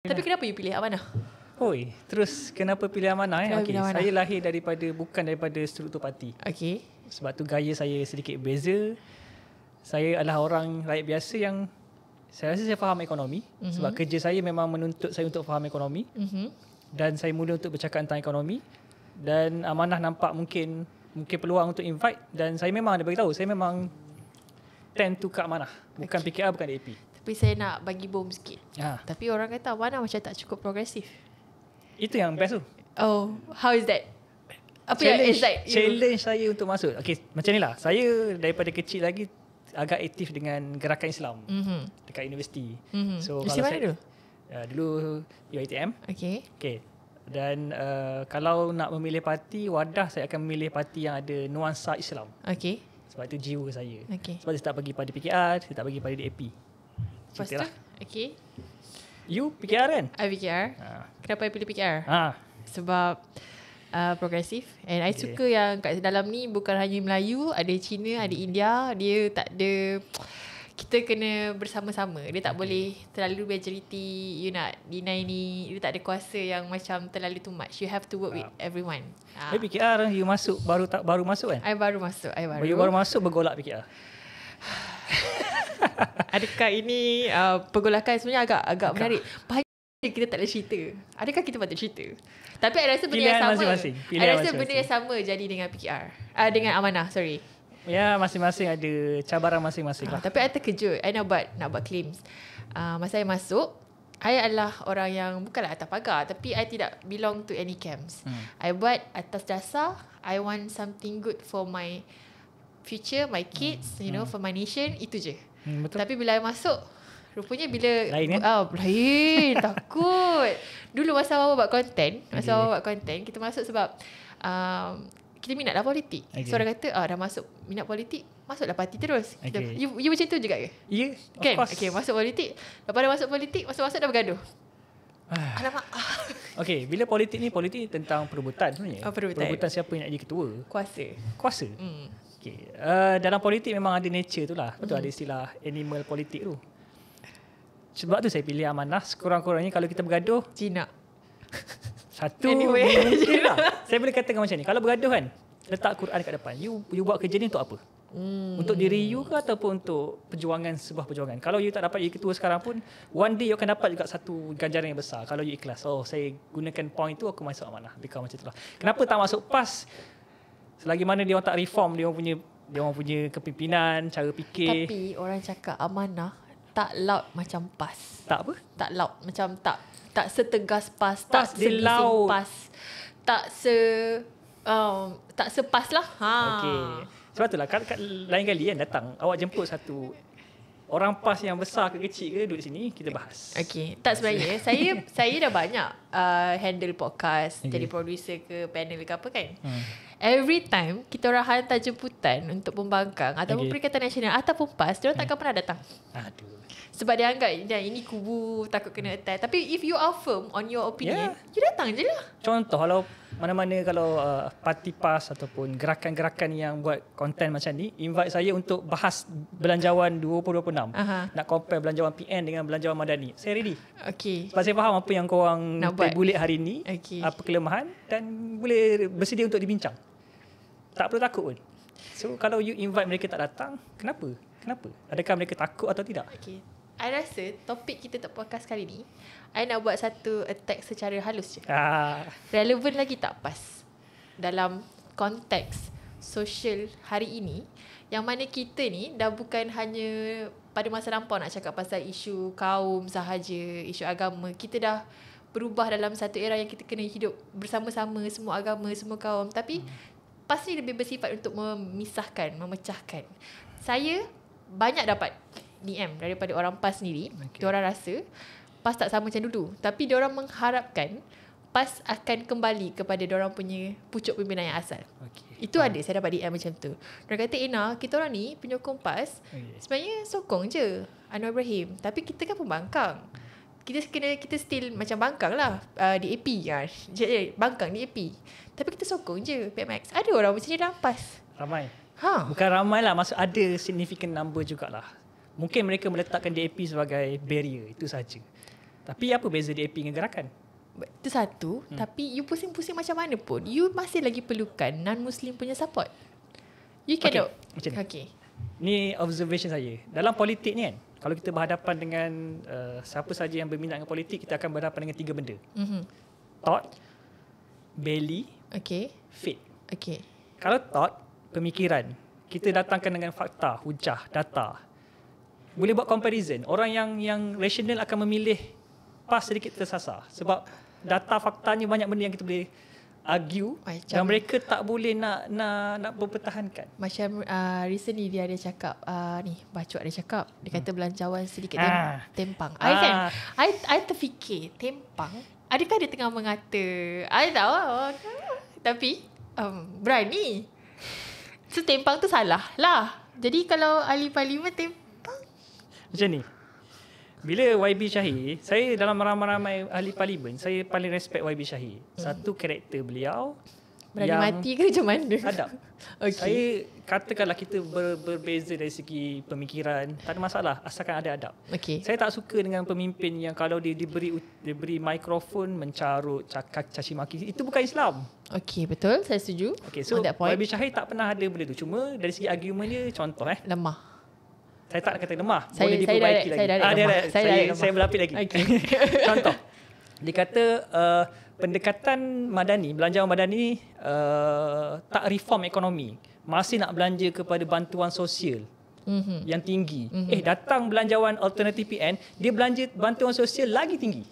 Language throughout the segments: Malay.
Tapi kenapa you pilih Amanah? Oi, terus kenapa pilih Amanah? Okay, saya lahir bukan daripada struktur parti. Okay. Sebab tu gaya saya sedikit beza. Saya adalah orang rakyat biasa yang saya rasa saya faham ekonomi. Sebab kerja saya memang menuntut saya untuk faham ekonomi. Dan saya mula untuk bercakap tentang ekonomi. Dan Amanah nampak mungkin peluang untuk invite. Dan saya memang ada beritahu, saya memang tend to ke Amanah. Bukan PKR, bukan DAP. Tapi saya nak bagi bom sikit. Tapi orang kata Amanah macam tak cukup progresif. Itu yang best tu. Oh, how is that? Apa yang excite you? Challenge saya untuk masuk. Okay, macam ni lah. Saya daripada kecil lagi agak aktif dengan gerakan Islam dekat universiti. So, universiti mana tu? Dulu UiTM. Okay. Dan kalau nak memilih parti, wadah saya akan memilih parti yang ada nuansa Islam. Okay. Sebab itu jiwa saya. Okay. Sebab saya tak bagi pada PKR, saya tak bagi pada DAP. Lepas tu? Okay. You PKR kan? I PKR. Kenapa I pilih PKR? Sebab progresif. And I suka yang kat dalam ni bukan hanya Melayu, ada Cina, ada India. Dia tak ada, kita kena bersama-sama. Dia tak boleh terlalu majority, you nak deny ni. Dia tak ada kuasa yang macam terlalu too much. You have to work with everyone. Tapi PKR you masuk, baru masuk kan? I baru masuk. You baru masuk bergolak PKR. Adakah ini pergolakan sebenarnya agak menarik? Bahaya kita tak boleh cerita. Adakah kita patut cerita? Tapi I rasa benda yang sama. I rasa benda yang sama jadi dengan PKR. Dengan Amanah, sorry. Ya, masing-masing ada cabaran masing-masing lah. Tapi I terkejut. I nak buat claims. Masa I masuk, I adalah orang yang bukanlah atas pagar, tapi I tidak belong to any camps. I buat atas dasar I want something good for my future, my kids, you know, for my nation. Itu je. Betul. Tapi bila I masuk, rupanya bila lain kan? Lain, takut. Dulu masa awal buat konten, kita masuk sebab kita minat lah politik. So orang kata dah masuk minat politik, masuklah parti terus. You macam tu juga ke? Ya, kan? Okay, masuk politik. Lepas dah masuk politik, masuk dah bergaduh. Alamak. Okay, bila politik tentang perebutan sebenarnya. Perebutan siapa yang nak jadi ketua. Kuasa. Okay. Dalam politik memang ada nature tu lah. Betul, ada istilah animal politik tu. Sebab tu saya pilih Amanah. Sekurang-kurangnya kalau kita bergaduh, jinak. Satu mungkin lah. Saya boleh katakan macam ni. Kalau bergaduh kan, letak Quran kat depan. You buat kerja ni untuk apa? Untuk diri you ke ataupun untuk sebuah perjuangan? Kalau you tak dapat jadi ketua sekarang pun, one day you akan dapat juga satu ganjaran yang besar. Kalau you ikhlas. Oh, saya gunakan point tu, aku masuk Amanah. Lebih kurang macam tu lah. Kenapa tak masuk PAS? Selagi mana dia orang tak reform dia orang punya kepimpinan, cara fikir. Tapi orang cakap Amanah tak loud macam PAS. Tak apa? Tak loud macam tak setegas PAS, tak sebising PAS. Tak sepas lah. Okey. Sebab itulah lain kali kan datang awak jemput satu orang PAS yang besar ke kecil ke duduk sini, kita bahas. Okey. Tak, sebenarnya saya dah banyak handle podcast, jadi producer ke panel ke apa kan. Every time kita orang hantar jemputan untuk pembangkang ataupun Perikatan Nasional ataupun PAS, dia orang takkan pernah datang. Aduh. Sebab dia anggap ini kubu takut kena attack. Tapi if you are firm on your opinion, you datang je lah. Contoh kalau mana-mana kalau parti PAS ataupun gerakan-gerakan yang buat konten macam ni, invite saya untuk bahas belanjawan 2026. Nak compare belanjawan PN dengan belanjawan Madani. Saya ready. Okay. Sebab saya faham apa yang korang buat hari ni, apa kelemahan, dan boleh bersedia untuk dibincang. Tak perlu takut pun. So kalau you invite mereka tak datang, kenapa? Adakah mereka takut atau tidak? Okay. I rasa topik kita untuk podcast kali ni, I nak buat satu attack secara halus je. Relevan lagi tak PAS dalam konteks sosial hari ini, yang mana kita ni dah bukan hanya pada masa lampau nak cakap pasal isu kaum sahaja, isu agama. Kita dah berubah dalam satu era yang kita kena hidup bersama-sama, semua agama, semua kaum. Tapi PAS ni lebih bersifat untuk memisahkan, memecahkan. Saya banyak dapat DM daripada orang PAS sendiri. Diorang rasa PAS tak sama macam dulu, tapi diorang mengharapkan PAS akan kembali kepada diorang punya pucuk pimpinan yang asal. Itu ada, saya dapat DM macam tu. Diorang kata, kita orang ni penyokong PAS, sebenarnya sokong je Anwar Ibrahim, tapi kita kan pembangkang. Kita still macam bangkang lah, DAP kan. Bangkang DAP. Tapi kita sokong je PMX. Ada orang macam ni dalam PAS. Ramai. Bukan ramai lah, maksud ada significant number jugalah. Mungkin mereka meletakkan DAP sebagai barrier, itu saja. Tapi apa beza DAP dengan gerakan? Itu satu. Tapi you pusing-pusing macam mana pun, you masih lagi perlukan non-Muslim punya support. You cannot. Macam ni. Okay. Ni observation saya. Dalam politik ni kan, kalau kita berhadapan dengan siapa saja yang berminat dengan politik, kita akan berhadapan dengan 3 benda. Thought, belly, faith. Okay. Kalau thought, pemikiran, kita datangkan dengan fakta, hujah, data. Boleh buat comparison. Orang yang rasional akan memilih PAS sedikit tersasar. Sebab data faktanya banyak benda yang kita boleh argue dan mereka tak boleh nak berpertahankan. Macam recently dia ada cakap, bacot dia cakap, dia kata belanjawan sedikit tempang. I terfikir tempang, adakah dia tengah mengata? I tahu. Tapi berani. So tempang tu salah lah. Jadi kalau ahli parlimen tempang macam ni. Bila YB Shahir, saya dalam ramai-ramai ahli parlimen, saya paling respect YB Shahir. Satu, karakter beliau berani yang mati ke macam mana? Adab. Saya katakanlah kita berbeza dari segi pemikiran, tak ada masalah asalkan ada adab. Saya tak suka dengan pemimpin yang kalau dia diberi mikrofon mencarut, cakap caci maki. Itu bukan Islam. Betul, saya setuju. So YB Shahir tak pernah ada benda tu. Cuma dari segi argument dia, contoh lemah. Saya tak nak kata lemah. Boleh diperbaiki lagi. Saya berlapis lagi. Contoh. Dia kata pendekatan madani, belanjawan madani tak reform ekonomi. Masih nak belanja kepada bantuan sosial yang tinggi. Datang belanjawan alternatif PN, dia belanja bantuan sosial lagi tinggi.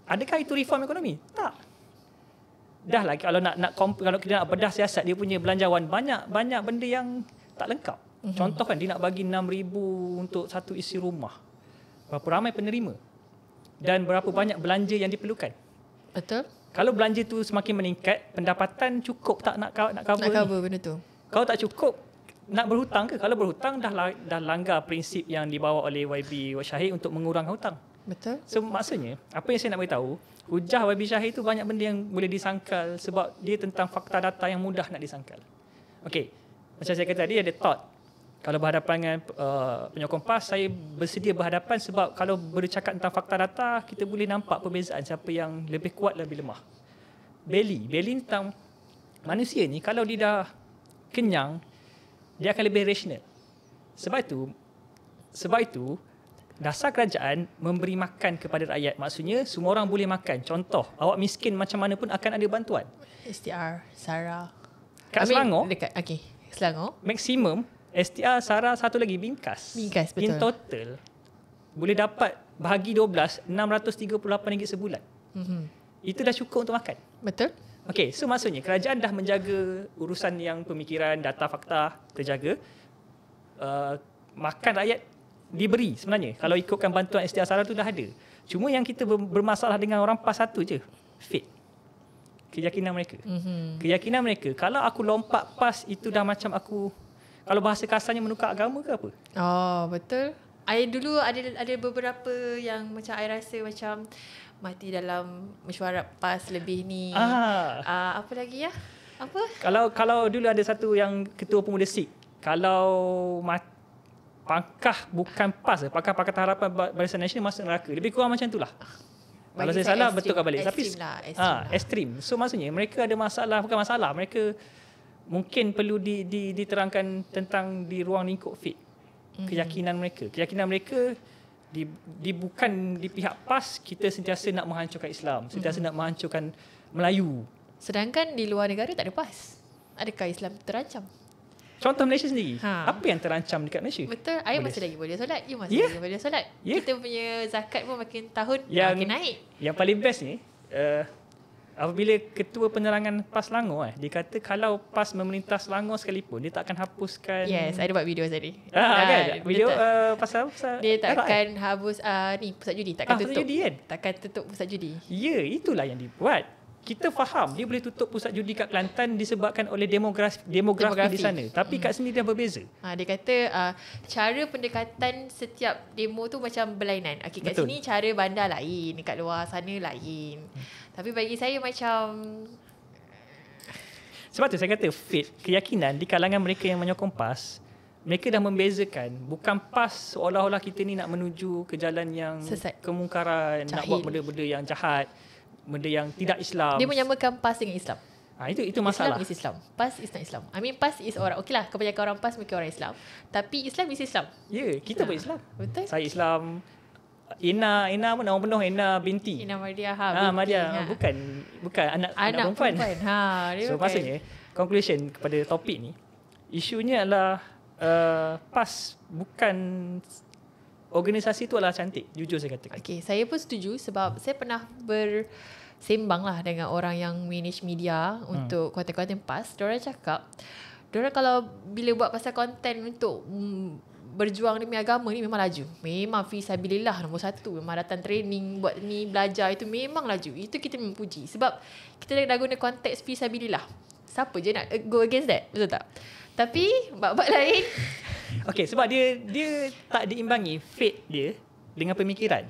Adakah itu reform ekonomi? Tak. Dah lah kalau kalau kita nak bedah siasat, dia punya belanjawan banyak benda yang tak lengkap. Contoh kan, dia nak bagi 6,000 untuk satu isi rumah. Berapa ramai penerima? Dan berapa banyak belanja yang diperlukan? Betul. Kalau belanja tu semakin meningkat, pendapatan cukup tak nak cover benda tu? Kalau tak cukup, nak berhutang ke? Kalau berhutang, dah langgar prinsip yang dibawa oleh YB Shahir untuk mengurangkan hutang. Betul. So maksudnya, apa yang saya nak beritahu, hujah YB Shahir tu banyak benda yang boleh disangkal sebab dia tentang fakta data yang mudah nak disangkal. Macam saya kata tadi, ada thought. Kalau berhadapan dengan penyokong PAS, saya bersedia berhadapan sebab kalau bercakap tentang fakta data, kita boleh nampak perbezaan siapa yang lebih kuat, lebih lemah. Belly tentang manusia ni, kalau dia dah kenyang, dia akan lebih rasional. Sebab itu, dasar kerajaan memberi makan kepada rakyat. Maksudnya, semua orang boleh makan. Contoh, awak miskin macam mana pun akan ada bantuan. STR, SARA. Kat Selangor, Selangor. maksimum STR, SARA, satu lagi Bingkas, betul. In total boleh dapat bahagi 12, RM638 sebulan. Itu dah cukup untuk makan. Betul. So maksudnya kerajaan dah menjaga urusan yang pemikiran, data, fakta terjaga. Makan rakyat diberi sebenarnya. Kalau ikutkan bantuan STR, SARA tu dah ada. Cuma yang kita bermasalah dengan orang PAS satu je, faith. Keyakinan mereka. Keyakinan mereka, kalau aku lompat PAS, itu dah macam aku, kalau bahasa kasarnya, menukar agama ke apa? Betul. I dulu ada beberapa yang macam I rasa macam mati dalam mesyuarat PAS lebih ni. Apa lagi ya? Apa? Kalau dulu ada satu yang ketua pemuda Sikh, kalau pangkah bukan PAS, pangkah Harapan Barisan Nasional masuk neraka. Lebih kurang macam itulah. Kalau saya salah, betulkan balik. Tapi ekstrim. So maksudnya mereka ada masalah, bukan masalah, mereka mungkin perlu diterangkan tentang di ruang lingkup faith. Keyakinan mereka bukan di pihak PAS, kita sentiasa nak menghancurkan Islam, sentiasa nak menghancurkan Melayu. Sedangkan di luar negara tak ada PAS. Adakah Islam terancam? Contoh Malaysia sendiri. Apa yang terancam dekat Malaysia? Betul. I masih lagi boleh solat. You masih lagi boleh solat. Kita punya zakat pun makin tahun makin naik. Yang paling best ni, apabila Ketua Penerangan PAS Selangor, dia kata kalau PAS memerintah Selangor sekalipun, dia tak akan hapuskan. Yes, ada buat video tadi. Kan? Video pasal dia takkan hapus pusat judi, takkan tutup. Pusat judi kan? Takkan tutup pusat judi. Ya, itulah yang dibuat. Kita faham dia boleh tutup pusat judi kat Kelantan disebabkan oleh demografi di sana. Tapi kat sini dia berbeza. Dia kata cara pendekatan setiap demo tu macam berlainan. Kat sini cara bandar lain, kat luar sana lain. Tapi bagi saya macam, sebab tu saya kata faith, keyakinan di kalangan mereka yang menyokong PAS mereka dah membezakan. Bukan PAS seolah-olah kita ni nak menuju ke jalan yang sesat, kemungkaran, nak buat benda-benda yang jahat, benda yang tidak Islam. Dia menyamakan PAS dengan Islam. Itu masalah. Islam is Islam. PAS is not Islam. I mean PAS is orang, okey lah, kebanyakan orang PAS mungkin orang Islam. Tapi Islam is Islam. Ya, kita pun Islam. Betul. Saya Islam. Ina apa nama penuh? Ina binti. Ina Mardiah. Mardiah. Bukan anak perempuan. So maksudnya, conclusion kepada topik ni, isunya adalah PAS bukan, organisasi tu adalah cantik, jujur saya katakan. Okay, saya pun setuju sebab saya pernah bersembang lah dengan orang yang manage media untuk konten-konten PAS. Diorang cakap, diorang kalau bila buat pasal konten untuk berjuang demi agama ni memang laju. Memang fisabilillah nombor 1. Memang datang training, buat ni, belajar, itu memang laju. Itu kita memuji. Sebab kita dah guna konteks fisabilillah. Siapa je nak go against that? Betul tak? Tapi bab-bab lain. Okay, sebab dia tak diimbangi faith dia dengan pemikiran.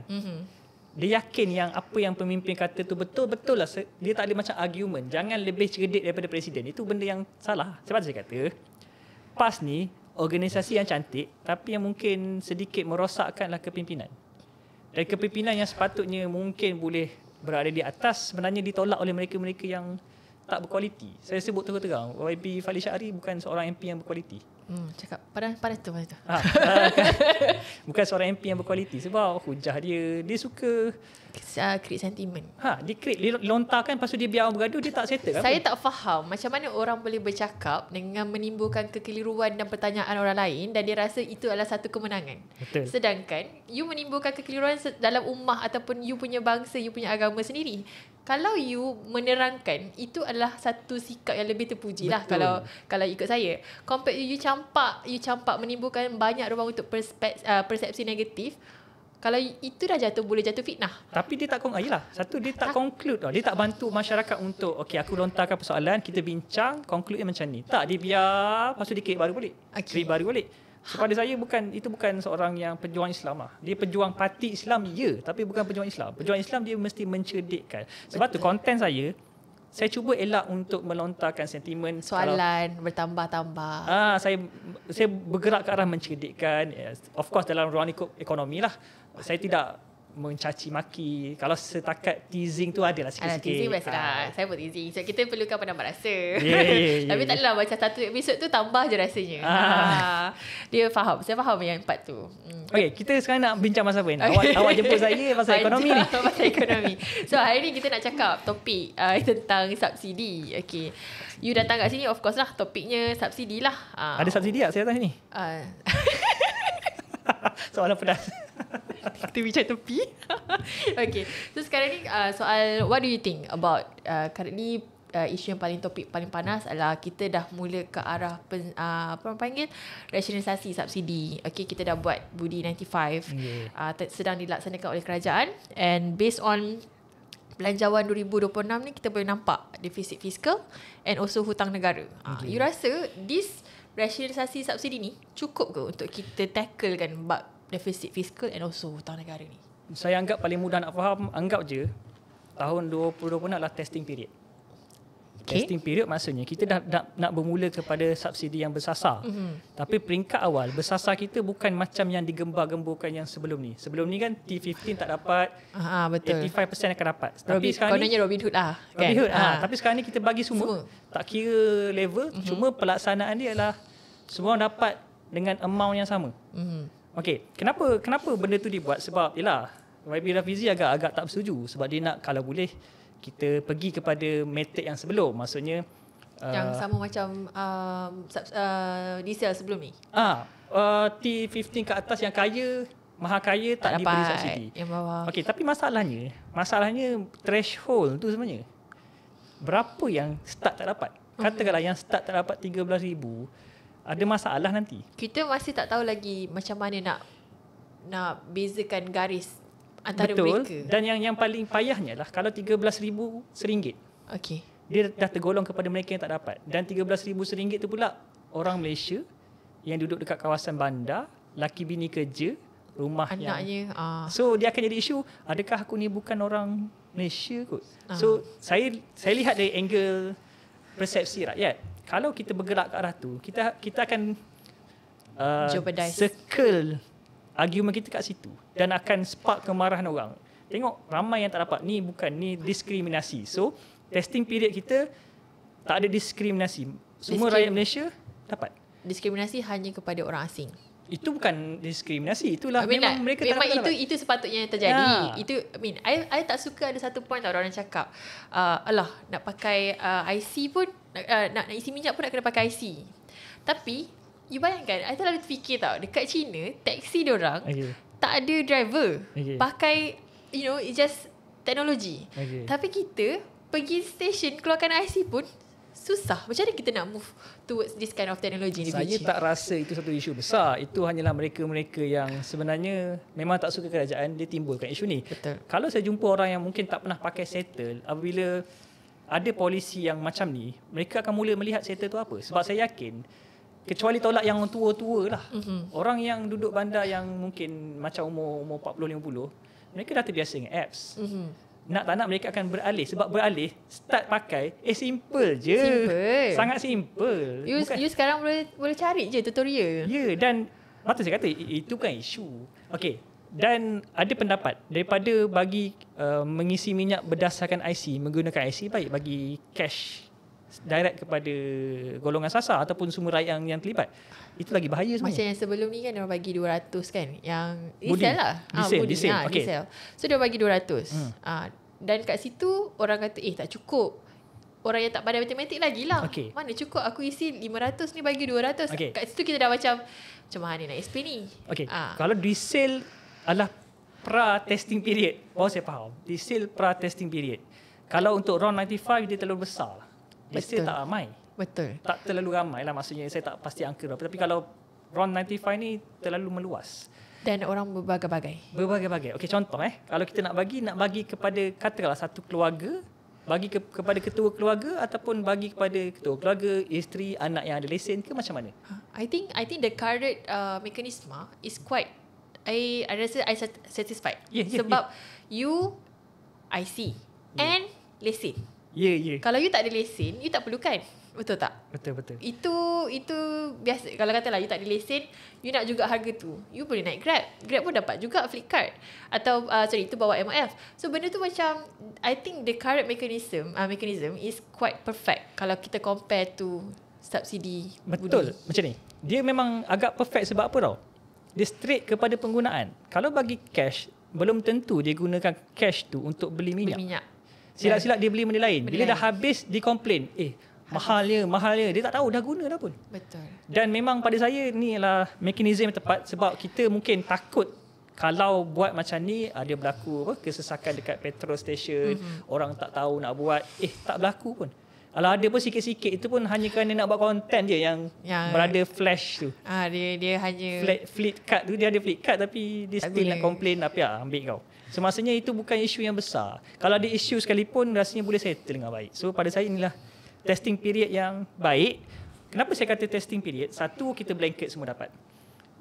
Dia yakin yang apa yang pemimpin kata tu betul-betul lah. Dia tak ada macam argument. Jangan lebih cerdik daripada presiden. Itu benda yang salah. Sebab saya kata, PAS ni organisasi yang cantik tapi yang mungkin sedikit merosakkanlah kepimpinan. Dan kepimpinan yang sepatutnya mungkin boleh berada di atas sebenarnya ditolak oleh mereka-mereka yang tak berkualiti. Saya sebut terang-terang, YB Fadli Syahri bukan seorang MP yang berkualiti. Cakap panas tu. Bukan seorang MP yang berkualiti sebab hujah dia suka create sentiment. Dia create, dia lontarkan, lepas tu dia biar orang bergaduh, dia tak settle. Saya tak faham macam mana orang boleh bercakap dengan menimbulkan kekeliruan dan pertanyaan orang lain dan dia rasa itu adalah satu kemenangan. Betul. Sedangkan you menimbulkan kekeliruan dalam ummah ataupun you punya bangsa, you punya agama sendiri. Kalau you menerangkan, itu adalah satu sikap yang lebih terpuji lah kalau ikut saya. Compare you campak menimbulkan banyak ruang untuk persepsi negatif. Kalau itu dah boleh jatuh fitnah. Tapi dia tak Satu, dia tak conclude tau. Dia tak bantu masyarakat untuk, okay, aku lontarkan persoalan, kita bincang, conclude macam ni. Tak, dia biar, lepas tu dia create baru balik. Create baru balik. So pada saya itu bukan seorang yang pejuang Islam lah. Dia pejuang parti Islam, ya, tapi bukan pejuang Islam. Pejuang Islam dia mesti mencerdikkan. Sebab tu konten saya cuba elak untuk melontarkan sentimen soalan bertambah-tambah. Saya bergerak ke arah mencerdikkan. Of course dalam ruang lingkup ekonomi lah. Saya tidak mencaci maki. Kalau setakat teasing tu adalah sikit-sikit. Teasing biasalah. Saya pun teasing. So kita perlukan penambah rasa. Tapi tak adalah macam satu episod tu tambah je rasanya. Dia faham. Saya faham yang part tu. Okay, kita sekarang nak bincang pasal apa ni? Awak jemput saya pasal ekonomi ni. Pasal ekonomi. So hari ni kita nak cakap topik tentang subsidi. Okay. You datang kat sini, of course lah, topiknya subsidi lah. Ada subsidi tak saya datang sini? Soalan pedas. Kita bincang tepi. Okay. So sekarang ni soal, what do you think about currently isu yang topik paling panas adalah kita dah mula ke arah apa orang panggil rasionalisasi subsidi. Okay, kita dah buat Budi 95 sedang dilaksanakan oleh kerajaan, and based on belanjawan 2026 ni kita boleh nampak defisit fiskal and also hutang negara. You rasa this rasionalisasi subsidi ni cukup ke untuk kita tacklekan bab defisit fiskal and also hutang negara ni? Saya anggap paling mudah nak faham, anggap je tahun 2026 adalah testing period. Testing period maksudnya kita dah nak bermula kepada subsidi yang bersasar. Tapi peringkat awal bersasar kita bukan macam yang digembar-gemburkan yang sebelum ni. Sebelum ni kan T15 tak dapat, betul. 85% akan dapat. Tapi sekarang ni Robin Hood lah kan? Robin Hood, tapi sekarang ni kita bagi semua. Tak kira level, cuma pelaksanaan dia adalah semua orang dapat dengan amount yang sama. Okey, kenapa benda tu dibuat? Sebab yalah, YB Rafizi agak tak bersetuju sebab dia nak kalau boleh kita pergi kepada metode yang sebelum. Maksudnya yang sama macam diesel sebelum ni. T15 ke atas yang kaya, maha kaya tak diberi subsidi. Yang bawah. Okey, tapi masalahnya threshold tu sebenarnya. Berapa yang start tak dapat? Katakanlah yang start tak dapat 13,000, ada masalah nanti. Kita masih tak tahu lagi macam mana nak bezakan garis antara betul, mereka. Dan yang paling payahnya lah kalau 13,000 RM1. Okey. Dia dah tergolong kepada mereka yang tak dapat. Dan 13,000 RM1 tu pula orang Malaysia yang duduk dekat kawasan bandar, laki bini kerja, rumah anaknya. So dia akan jadi isu, adakah aku ni bukan orang Malaysia kot? So saya lihat dari angle persepsi rakyat. Kalau kita bergerak ke arah tu, kita akan circle argument kita kat situ dan akan spark kemarahan orang. Tengok ramai yang tak dapat. Ni diskriminasi. So testing period kita tak ada diskriminasi. Semua rakyat Malaysia dapat. Diskriminasi hanya kepada orang asing. Itu bukan diskriminasi. Itulah memang mereka tak dapat. Itu sepatutnya yang terjadi. Itu I tak suka ada satu point orang cakap alah nak pakai IC pun nak isi minyak pun nak kena pakai IC. Tapi you bayangkan, I terlalu fikir tau, dekat China taksi diorang tak ada driver. Pakai it's just teknologi. Tapi kita pergi stesen keluarkan IC pun susah. Macam mana kita nak move towards this kind of technology? Saya tak rasa itu satu isu besar. Itu hanyalah mereka-mereka yang sebenarnya memang tak suka kerajaan, dia timbulkan isu ni. Betul. Kalau saya jumpa orang yang mungkin tak pernah pakai settle, apabila ada polisi yang macam ni, mereka akan mula melihat settle tu apa. Sebab saya yakin, kecuali tolak yang tua-tua lah. Orang yang duduk bandar yang mungkin macam umur 40-50, mereka dah terbiasa dengan apps. Nak tak nak mereka akan beralih. Sebab beralih, start pakai, simple je. Sangat simple. You sekarang boleh cari je tutorial. Ya, dan patut saya kata, itu bukan isu. Okey, dan ada pendapat, daripada bagi mengisi minyak berdasarkan IC, menggunakan IC, baik bagi cash direct kepada golongan sasar ataupun semua rakyat yang terlibat. Itu lagi bahaya semua. Macam yang sebelum ni kan, dia bagi 200 kan, yang diesel lah. Diesel. Okay. Diesel. So dia bagi 200. Dan kat situ orang kata tak cukup. Orang yang tak pandai matematik lagi lah. Mana cukup aku isi 500 ni bagi 200. Kat situ kita dah macam mana nak explain ni. Kalau diesel adalah pra-testing period, saya faham. Diesel pra-testing period. Kalau untuk RON 95 dia terlalu besar. Diesel tak ramai. Betul. Tak terlalu ramai lah, maksudnya saya tak pasti angka berapa. Tapi kalau RON 95 ni terlalu meluas. Dan orang berbagai-bagai. Okey, contoh kalau kita nak bagi kepada katakanlah satu keluarga, bagi kepada ketua keluarga ataupun bagi kepada ketua keluarga, isteri, anak yang ada lesen ke macam mana? I think the current mechanism is quite I rasa I satisfied. Sebab you IC and lesen. Kalau you tak ada lesen, you tak perlukan. Betul tak? Betul. Itu biasa. Kalau katalah you tak ada lesen, you nak juga harga tu, you boleh naik Grab. Grab pun dapat juga Flipkart. Atau itu bawa MOF. So benda tu macam, I think the current mechanism is quite perfect kalau kita compare to subsidi. Betul. Macam ni. Dia memang agak perfect sebab apa tau? Dia straight kepada penggunaan. Kalau bagi cash, belum tentu dia gunakan cash tu untuk beli minyak. Silap-silap dia beli benda lain. Bila dah habis, dia komplain. Mahalnya. Dia tak tahu dah guna dah pun. Betul. Dan memang pada saya ni ialah mekanisme yang tepat sebab kita mungkin takut kalau buat macam ni ada berlaku kesesakan dekat petrol station, orang tak tahu nak buat, tak berlaku pun. Kalau ada pun sikit-sikit itu pun hanya kerana nak buat konten je yang berada flash tu. Dia hanya fleet card tu, dia ada fleet card tapi dia still nak komplain ambil kau. So maksudnya itu bukan isu yang besar. Kalau ada isu sekalipun rasanya boleh settle dengan baik. So pada saya inilah testing period yang baik. Kenapa saya kata testing period? Satu, kita blanket semua dapat.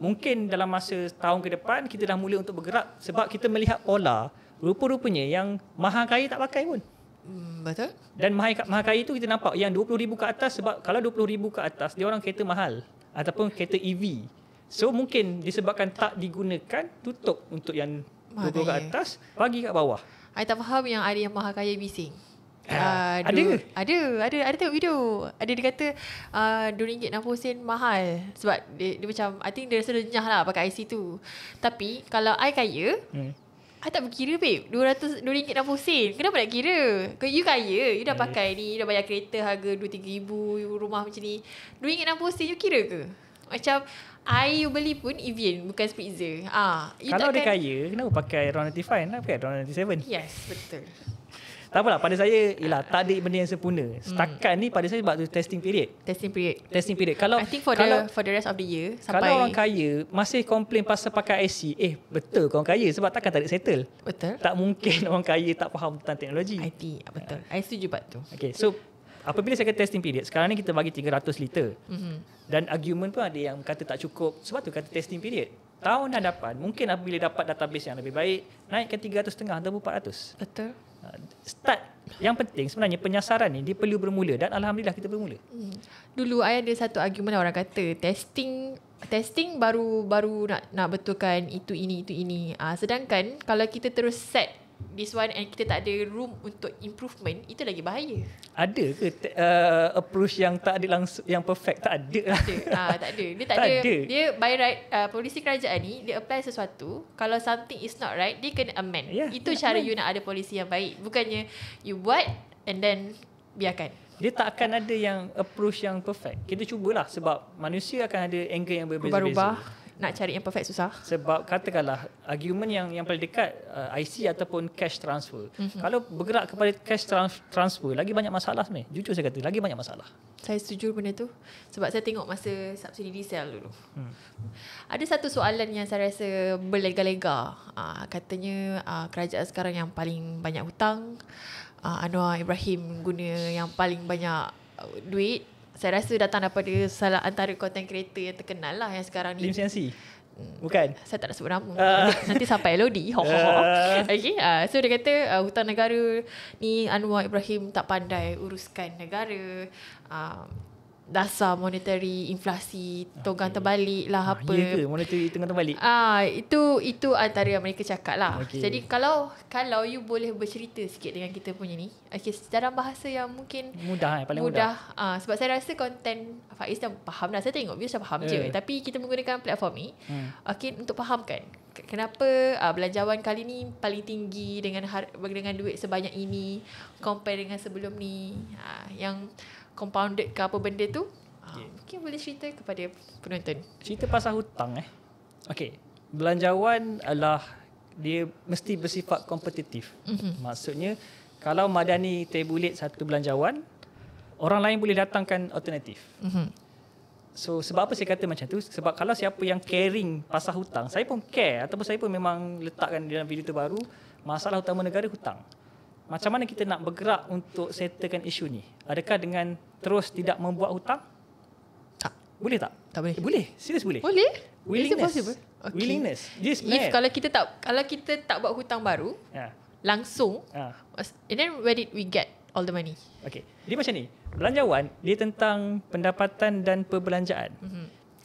Mungkin dalam masa tahun ke depan kita dah mula untuk bergerak sebab kita melihat pola, rupa-rupanya yang maha kaya tak pakai pun. Betul. Dan maha kaya itu kita nampak yang 20,000 ke atas, sebab kalau 20,000 ke atas dia orang kereta mahal ataupun kereta EV. So mungkin disebabkan tak digunakan, tutup untuk yang 20 ke atas, bagi kat bawah. I tak faham yang ada yang maha kaya bising. Ada tengok video. Ada dia kata RM2.60 mahal. Sebab dia macam, I think dia rasa renyah lah pakai IC tu. Tapi kalau I kaya, I tak berkira babe, RM2.60. Kenapa nak kira? Kalau you kaya, you dah pakai ni, you dah bayar kereta harga RM2-3,000, rumah macam ni, RM2.60 you kira ke? Macam you beli pun Evian, bukan Spritzer. Kalau dia kaya, kenapa pakai RON 95? Kenapa pakai RON 97? Yes, betul. Tak apalah, pada saya tak ada benda yang sempurna. Setakat ni pada saya sebab tu testing period. Kalau I think for the rest of the year, kalau orang kaya masih komplain pasal pakai IC, betul kau orang kaya sebab takkan tak ada settle. Betul. Tak mungkin orang kaya tak faham tentang teknologi. IT, betul. I setuju part tu. Okay, so apabila saya kata testing period, sekarang ni kita bagi 300 liter. Dan argument pun ada yang kata tak cukup, sebab tu kata testing period. Tahun hadapan, mungkin apabila dapat database yang lebih baik, naik ke 300.5 atau 400. Betul. Start. Yang penting sebenarnya penyasaran ni dia perlu bermula, dan alhamdulillah kita bermula. Dulu I ada satu argument orang kata testing testing baru nak betulkan itu ini. Sedangkan kalau kita terus set this one and kita tak ada room untuk improvement, itu lagi bahaya. Ada ke approach yang tak ada langsung, yang perfect? Tak ada lah. Tak ada. Dia tak ada. Dia by right, polisi kerajaan ni dia apply sesuatu, kalau something is not right, dia kena amend. Itu cara you nak ada polisi yang baik. Bukannya you buat and then biarkan. Dia tak akan ada yang approach yang perfect. Kita cubalah sebab manusia akan ada angle yang berbeza-beza. Nak cari yang perfect susah. Sebab katakanlah argument yang paling dekat IC ataupun cash transfer. Kalau bergerak kepada cash transfer, lagi banyak masalah sebenarnya. Jujur saya kata, lagi banyak masalah. Saya setuju benda tu. Sebab saya tengok masa subsidi diesel dulu. Ada satu soalan yang saya rasa berlega-lega. Katanya kerajaan sekarang yang paling banyak hutang. Anwar Ibrahim guna yang paling banyak duit. Saya rasa datang daripada salah antara content creator yang terkenal lah yang sekarang ni. Lim Siansi? Bukan? Saya tak nak sebut nama. Nanti sampai LOD. Okay. So dia kata hutang negara ni Anwar Ibrahim tak pandai uruskan negara. Dasar monetary inflasi tonggang terbalik lah apa. Ya ke monetary tonggang terbalik? Itu antara yang mereka cakap lah. Jadi kalau you boleh bercerita sikit dengan kita punya ni, dalam bahasa yang mungkin paling mudah. Sebab saya rasa konten Faiz dah faham dah. Saya tengok views dah faham je. Tapi kita menggunakan platform ni untuk fahamkan kenapa belanjawan kali ni paling tinggi dengan duit sebanyak ini compare dengan sebelum ni. Yang compounded ke apa benda tu, mungkin boleh cerita kepada penonton. Cerita pasal hutang Okay, belanjawan adalah dia mesti bersifat kompetitif. Maksudnya kalau Madani tabulate satu belanjawan, orang lain boleh datangkan alternatif. So sebab apa saya kata macam tu? Sebab kalau siapa yang caring pasal hutang, saya pun care ataupun saya pun memang letakkan dalam video terbaru, masalah utama negara hutang. Macam mana kita nak bergerak untuk settlekan isu ni? Adakah dengan terus tidak membuat hutang? Tak. Boleh tak? Tak boleh. Boleh. Serius boleh. Boleh. Willingness. Okay. Willingness. Yes, if kalau kita tak buat hutang baru, langsung, and then where did we get all the money? Okay. Dia macam ni. Belanjawan, dia tentang pendapatan dan perbelanjaan.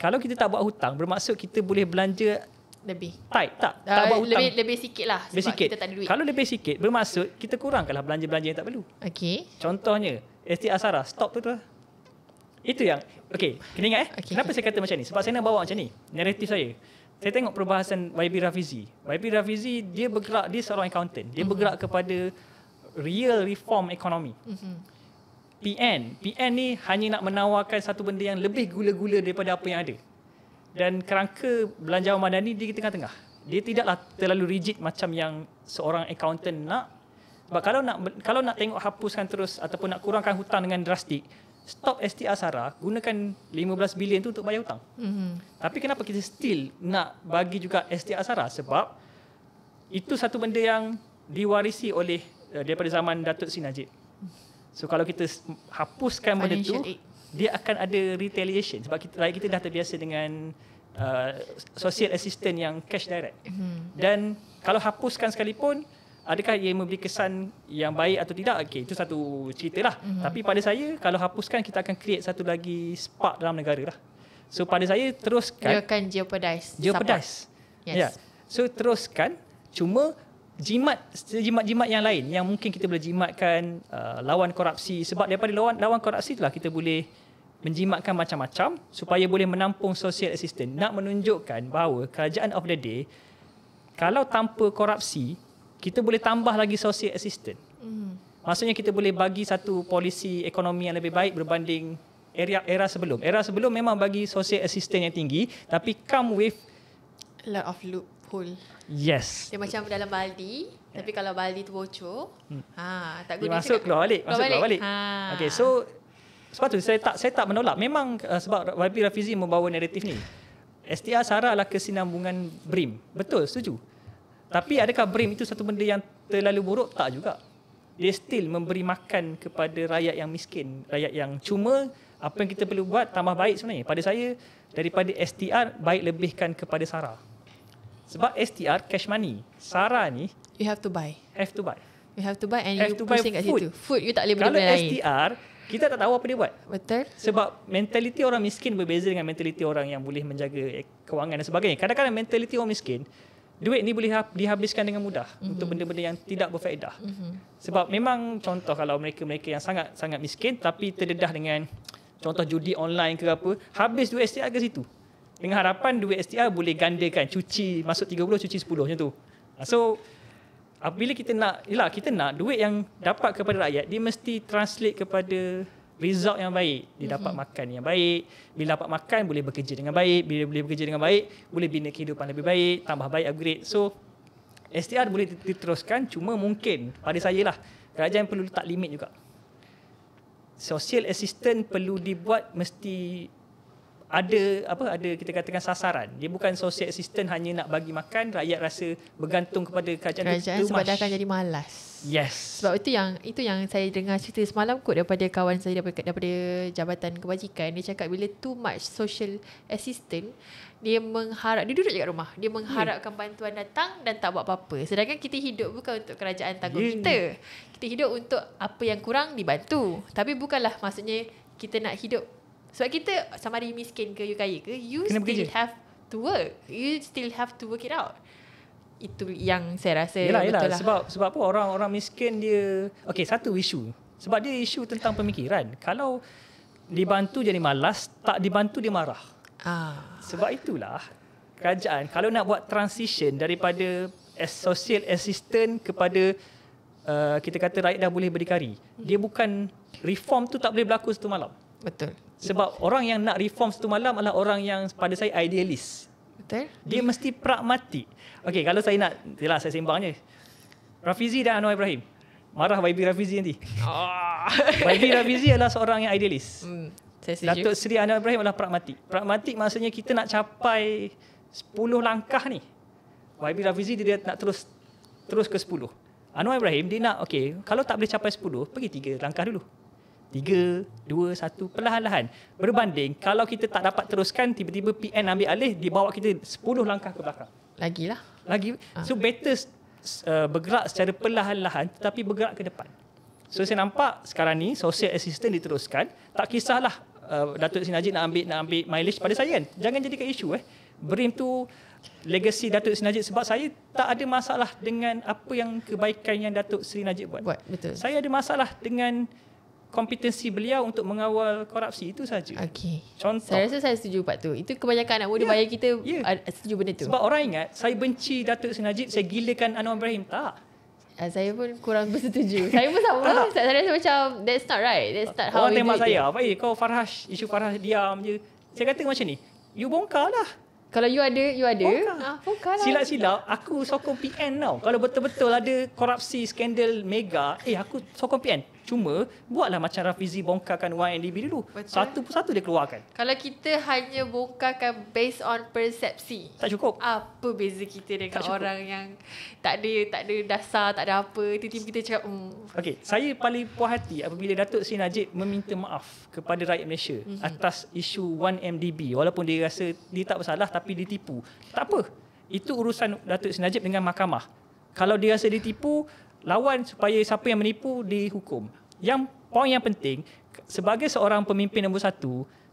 Kalau kita tak buat hutang, bermaksud kita boleh belanja lebih. Tak buat hutang. Lebih sikit lah sebab kita tak ada duit. Kalau lebih sikit, bermaksud kita kurangkanlah belanja-belanja yang tak perlu. Okay. Contohnya, STR Sara, stop tu lah. Itu yang, kena ingat kenapa saya kata macam ni? Sebab saya nak bawa macam ni, naratif saya. Saya tengok perbahasan YB Rafizi. YB Rafizi, dia bergerak, dia seorang accountant. Dia bergerak kepada real reform ekonomi. PN ni hanya nak menawarkan satu benda yang lebih gula-gula daripada apa yang ada. Dan kerangka belanjawan Madani dia di tengah-tengah. Dia tidaklah terlalu rigid macam yang seorang accountant nak. Sebab kalau nak tengok hapuskan terus ataupun nak kurangkan hutang dengan drastik, stop STR Sara, gunakan 15 bilion tu untuk bayar hutang. Tapi kenapa kita still nak bagi juga STR Sara? Sebab itu satu benda yang diwarisi oleh daripada zaman Datuk Seri Najib. So kalau kita hapuskan benda tu, dia akan ada retaliation sebab kita dah terbiasa dengan social assistance yang cash direct. Dan kalau hapuskan sekalipun, adakah ia memberi kesan yang baik atau tidak? Itu satu cerita lah. Tapi pada saya, kalau hapuskan, kita akan create satu lagi spark dalam negara lah. So pada saya, teruskan. Dia akan jeopardize. Yes. So teruskan, cuma jimat yang lain yang mungkin kita boleh jimatkan lawan korupsi. Sebab daripada lawan korupsi itulah kita boleh menjimatkan macam-macam supaya boleh menampung social assistance. Nak menunjukkan bahawa kerajaan of the day, kalau tanpa korupsi, kita boleh tambah lagi social assistance. Maksudnya kita boleh bagi satu polisi ekonomi yang lebih baik berbanding era sebelum. Era sebelum memang bagi social assistance yang tinggi, tapi come with a lot of loophole. Yes. Dia macam dalam baldi, tapi kalau baldi tu bocor, tak guna. Dia masuk keluar balik. Okay, so sebab tu saya tak menolak. Memang sebab YB Rafizi membawa naratif ni. STR Sara adalah kesinambungan BRIM. Betul, setuju. Tapi adakah BRIM itu satu benda yang terlalu buruk? Tak juga. Dia still memberi makan kepada rakyat yang miskin, rakyat yang cuma apa yang kita perlu buat tambah baik sebenarnya. Pada saya, daripada STR, baik lebihkan kepada Sara. Sebab STR cash money. Sara ni you have to buy. Have to buy. You have to buy and have you to buy pusing kat food. situ. Food you tak boleh beli lain. Kalau STR kita tak tahu apa dia buat. Betul. Sebab mentaliti orang miskin berbeza dengan mentaliti orang yang boleh menjaga kewangan dan sebagainya. Kadang-kadang mentaliti orang miskin, duit ni boleh dihabiskan dengan mudah untuk benda-benda yang tidak berfaedah. Sebab memang contoh kalau mereka-mereka yang sangat-sangat miskin tapi terdedah dengan contoh judi online ke apa, habis duit STR ke situ. Dengan harapan duit STR boleh gandakan, cuci, masuk 30, cuci 10 macam tu. So, apabila kita nak duit yang dapat kepada rakyat, dia mesti translate kepada result yang baik. Dia dapat makan yang baik. Bila dapat makan, boleh bekerja dengan baik. Bila boleh bekerja dengan baik, boleh bina kehidupan lebih baik, tambah baik, upgrade. So, STR boleh diteruskan, cuma mungkin pada saya lah, kerajaan perlu letak limit juga. Social assistance perlu dibuat mesti ada kita katakan sasaran. Dia bukan social assistance hanya nak bagi makan, rakyat rasa bergantung kepada kerajaan sebab dah akan jadi malas. Yes. Sebab itu yang saya dengar cerita semalam kot daripada kawan saya daripada Jabatan Kebajikan. Dia cakap bila too much social assistance, dia duduk je kat rumah. Dia mengharapkan bantuan datang dan tak buat apa-apa. Sedangkan kita hidup bukan untuk kerajaan tanggung kita. Kita hidup untuk apa yang kurang dibantu. Tapi bukanlah maksudnya kita nak hidup. Sebab kita sama ada you miskin ke you kaya ke, you kena still bekerja. have to work. You still have to work it out. Itu yang saya rasa yelah. betul lah. Sebab apa orang miskin dia, satu isu. Sebab dia isu tentang pemikiran. Kalau dibantu jadi malas, tak dibantu dia marah. Sebab itulah kerajaan kalau nak buat transition daripada social assistance kepada kita kata rakyat dah boleh berdikari. Dia bukan reform tu tak boleh berlaku satu malam. Betul. Sebab orang yang nak reform satu malam adalah orang yang pada saya idealis. Betul. Dia mesti pragmatik. Kalau saya nak, saya sembang je. Rafizi dan Anwar Ibrahim. Marah YB Rafizi nanti. YB Rafizi adalah seorang yang idealis. Saya setuju. Datuk Seri Anwar Ibrahim adalah pragmatik. Pragmatik maksudnya kita nak capai 10 langkah ni. YB Rafizi dia nak terus ke 10. Anwar Ibrahim dia nak kalau tak boleh capai 10, pergi 3 langkah dulu. 3, 2, 1 perlahan-lahan. Berbanding kalau kita tak dapat teruskan, tiba-tiba PN ambil alih, dia bawa kita 10 langkah ke belakang. Lagi. So better bergerak secara perlahan-lahan tetapi bergerak ke depan. So saya nampak sekarang ni social assistance diteruskan. Tak kisahlah Datuk Seri Najib nak ambil mileage pada saya kan. Jangan jadikan isu BRIM tu legacy Datuk Seri Najib, sebab saya tak ada masalah dengan apa yang kebaikan yang Datuk Seri Najib buat. Betul. Saya ada masalah dengan kompetensi beliau untuk mengawal korupsi, itu saja. Contoh. Saya rasa saya setuju part tu. Itu kebanyakan anak muda bayar kita setuju benda tu. Sebab orang ingat saya benci Datuk Seri Najib, saya gilakan Anwar Ibrahim. Tak. Saya pun kurang bersetuju. Saya pun sama. Saya rasa macam that's not right. That's not how orang we do tembak it. saya, kau Farhash, isu Farhash diam je. Saya kata macam ni, you bongkar lah. Kalau you ada. Bongkar lah. Silap-silap, aku sokong PN tau. Kalau betul-betul ada korupsi, skandal mega, aku sokong PN. Cuma, buatlah macam Rafizi bongkarkan YNDB dulu. Betul. Satu persatu dia keluarkan. Kalau kita hanya bongkarkan based on persepsi, tak cukup. Apa beza kita dengan orang yang tak ada dasar, tak ada apa. Tiba-tiba kita cakap, Saya paling puas hati apabila Datuk Seri Najib meminta maaf kepada rakyat Malaysia atas isu 1MDB. Walaupun dia rasa dia tak bersalah tapi ditipu. Tak apa. Itu urusan Datuk Seri Najib dengan mahkamah. Kalau dia rasa ditipu, lawan supaya siapa yang menipu dihukum. Yang poin yang penting, sebagai seorang pemimpin nombor 1,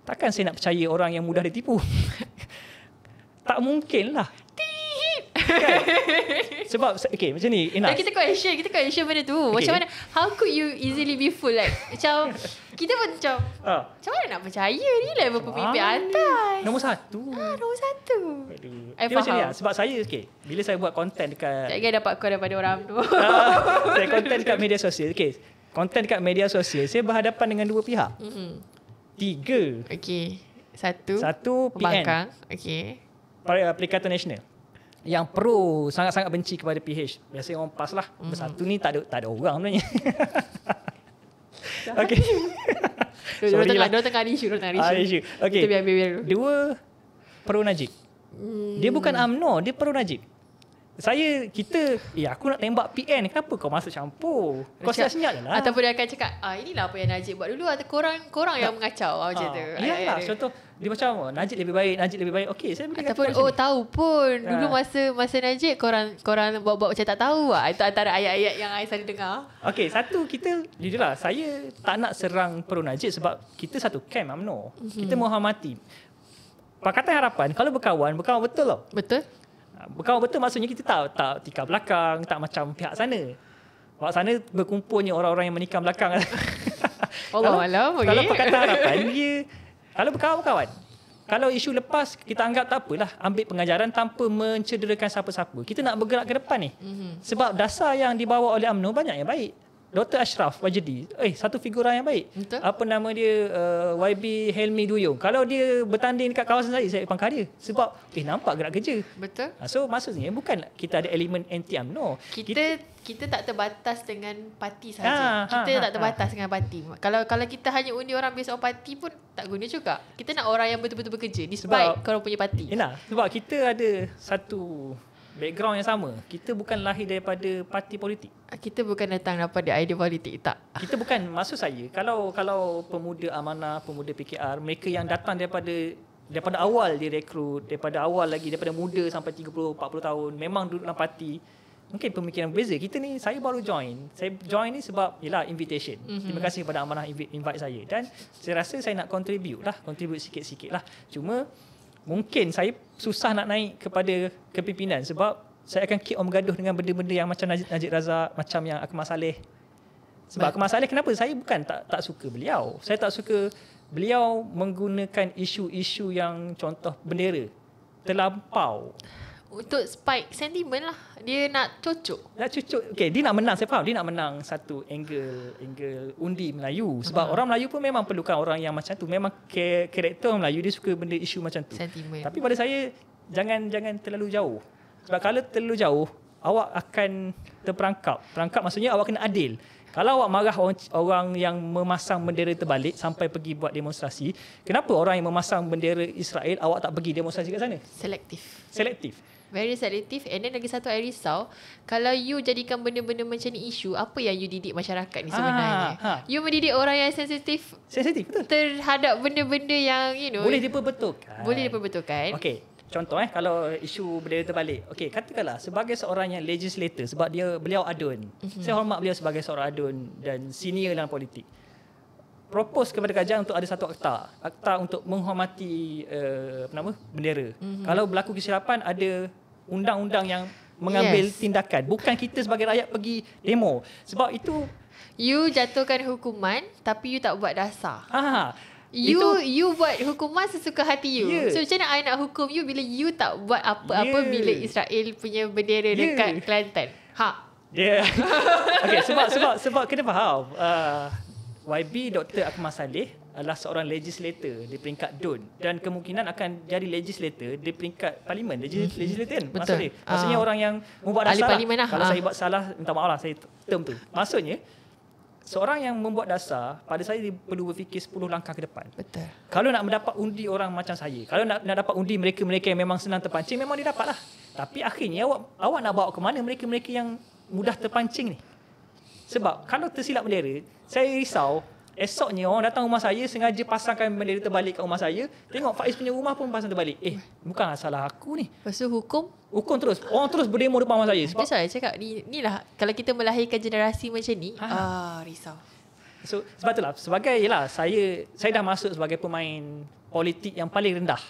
takkan saya nak percaya orang yang mudah ditipu. Tak mungkin lah. Kan? Sebab macam ni, kita question benda tu. Macam mana, how could you easily be fooled? Macam kita pun macam macam mana nak percaya ni level pemimpin atas. Nombor 1. Nombor 1. Dia macam ni lah. Sebab saya bila saya buat konten dekat, tak kira dapat call daripada orang tu. saya konten dekat media sosial. Konten dekat media sosial, saya berhadapan dengan 2 pihak. 3. Satu PN. Perikatan Nasional. Yang pro sangat-sangat benci kepada PH. Biasanya orang PAS lah. Satu ni tak ada orang sebenarnya. Dia tengah ada isu. Kita biar dulu. 2 pro Najib. Dia bukan UMNO, dia pro Najib. aku nak tembak PN, kenapa kau masuk campur? Kau senyap je lah. Ataupun dia akan cakap, inilah apa yang Najib buat dulu, atau korang yang mengacau macam tu. Iyalah, contoh dia macam Najib lebih baik. Okey, saya boleh kata ataupun tahu pun dulu masa Najib korang buat macam tak tahu lah. Itu antara ayat-ayat yang saya selalu dengar. Okey, satu, kita jujurlah, saya tak nak serang pro Najib sebab kita satu camp UMNO. Kita menghormati. Pakatan Harapan kalau berkawan betul tau. Betul. Berkawan betul maksudnya kita tak tikar belakang, tak macam pihak sana. Pihak sana berkumpulnya orang-orang yang menikam belakang. Allah kalau Pakatan Harapan dia kalau berkawan-kawan. Kalau isu lepas kita anggap tak apalah, ambil pengajaran tanpa mencederakan siapa-siapa. Kita nak bergerak ke depan ni. Sebab dasar yang dibawa oleh UMNO banyak yang baik. Dr. Ashraf Wajdi, satu figura yang baik. Betul. Apa nama dia, YB Helmi Duyung. Kalau dia bertanding dekat kawasan saya pangkal dia. Sebab nampak gerak kerja. Betul. So maksudnya bukan kita ada elemen anti UMNO. Kita tak terbatas dengan parti saja. Kita tak terbatas dengan parti. Kalau kita hanya undi orang based on parti pun tak guna juga. Kita nak orang yang betul-betul bekerja despite korang punya parti. Sebab kita ada satu background yang sama. Kita bukan lahir daripada parti politik. Kita bukan datang daripada idea politik, tak. Kita bukan, maksud saya, kalau pemuda Amanah, pemuda PKR, mereka yang datang daripada awal direkrut, daripada awal lagi, daripada muda sampai 30-40 tahun, memang duduk dalam parti, mungkin pemikiran berbeza. Kita ni, saya baru join. Saya join ni sebab, invitation. Terima kasih kepada Amanah invite saya. Dan saya rasa saya nak contribute sikit-sikit lah. Cuma, mungkin saya susah nak naik kepada kepimpinan sebab saya akan keep on bergaduh dengan benda-benda yang macam Najib Razak, macam yang Akmal Saleh. Sebab Akmal Saleh, kenapa? Saya bukan tak suka beliau. Saya tak suka beliau menggunakan isu-isu yang contoh bendera terlampau. Untuk spike sentiment lah. Dia nak cucuk. Okay, dia nak menang. Saya faham. Dia nak menang satu angle undi Melayu. Sebab orang Melayu pun memang perlukan orang yang macam tu. Memang karakter orang Melayu, dia suka benda isu macam tu. Sentiment. Tapi pada saya, jangan terlalu jauh. Sebab kalau terlalu jauh, awak akan terperangkap. Perangkap maksudnya awak kena adil. Kalau awak marah orang yang memasang bendera terbalik sampai pergi buat demonstrasi, kenapa orang yang memasang bendera Israel awak tak pergi demonstrasi kat sana? Selektif. Very selective. And then lagi satu I risau, kalau you jadikan benda-benda macam ni isu, apa yang you didik masyarakat ni sebenarnya? You mendidik orang yang sensitif betul, terhadap benda-benda yang boleh diperbetulkan. Okey, contoh kalau isu bendera terbalik. Okey, katakanlah sebagai seorang yang legislator, sebab beliau adun. Saya hormat beliau sebagai seorang adun dan senior dalam politik. Propose kepada kerajaan untuk ada satu akta untuk menghormati bendera. Kalau berlaku kesilapan, ada undang-undang yang mengambil tindakan. Bukan kita sebagai rakyat pergi demo. Sebab itu you jatuhkan hukuman tapi you tak buat dasar. You buat hukuman sesuka hati you. So macam mana I nak hukum you bila you tak buat apa-apa bila Israel punya bendera dekat Kelantan? Okay, sebab kena faham. YB Dr. Akmal Saleh adalah seorang legislator di peringkat DUN dan kemungkinan akan jadi legislator di peringkat parlimen. Legislator kan? Maksudnya orang yang membuat dasar. Kalau saya buat salah, minta maaf lah saya term tu. Maksudnya seorang yang membuat dasar, pada saya dia perlu berfikir 10 langkah ke depan. Betul. Kalau nak mendapat undi orang macam saya, kalau nak dapat undi mereka-mereka yang memang senang terpancing, memang dia dapat lah. Tapi akhirnya awak nak bawa ke mana mereka-mereka yang mudah terpancing ni? Sebab kalau tersilap bendera, saya risau esoknya orang datang rumah saya sengaja pasangkan bendera terbalik kat rumah saya. Tengok Faiz punya rumah pun pasang terbalik. Bukan salah aku ni. Lepas tu hukum terus. Orang terus berdemo depan rumah saya. Sebab saya cakap ni lah, kalau kita melahirkan generasi macam ni, risau. So sebab itulah saya dah masuk sebagai pemain politik yang paling rendah.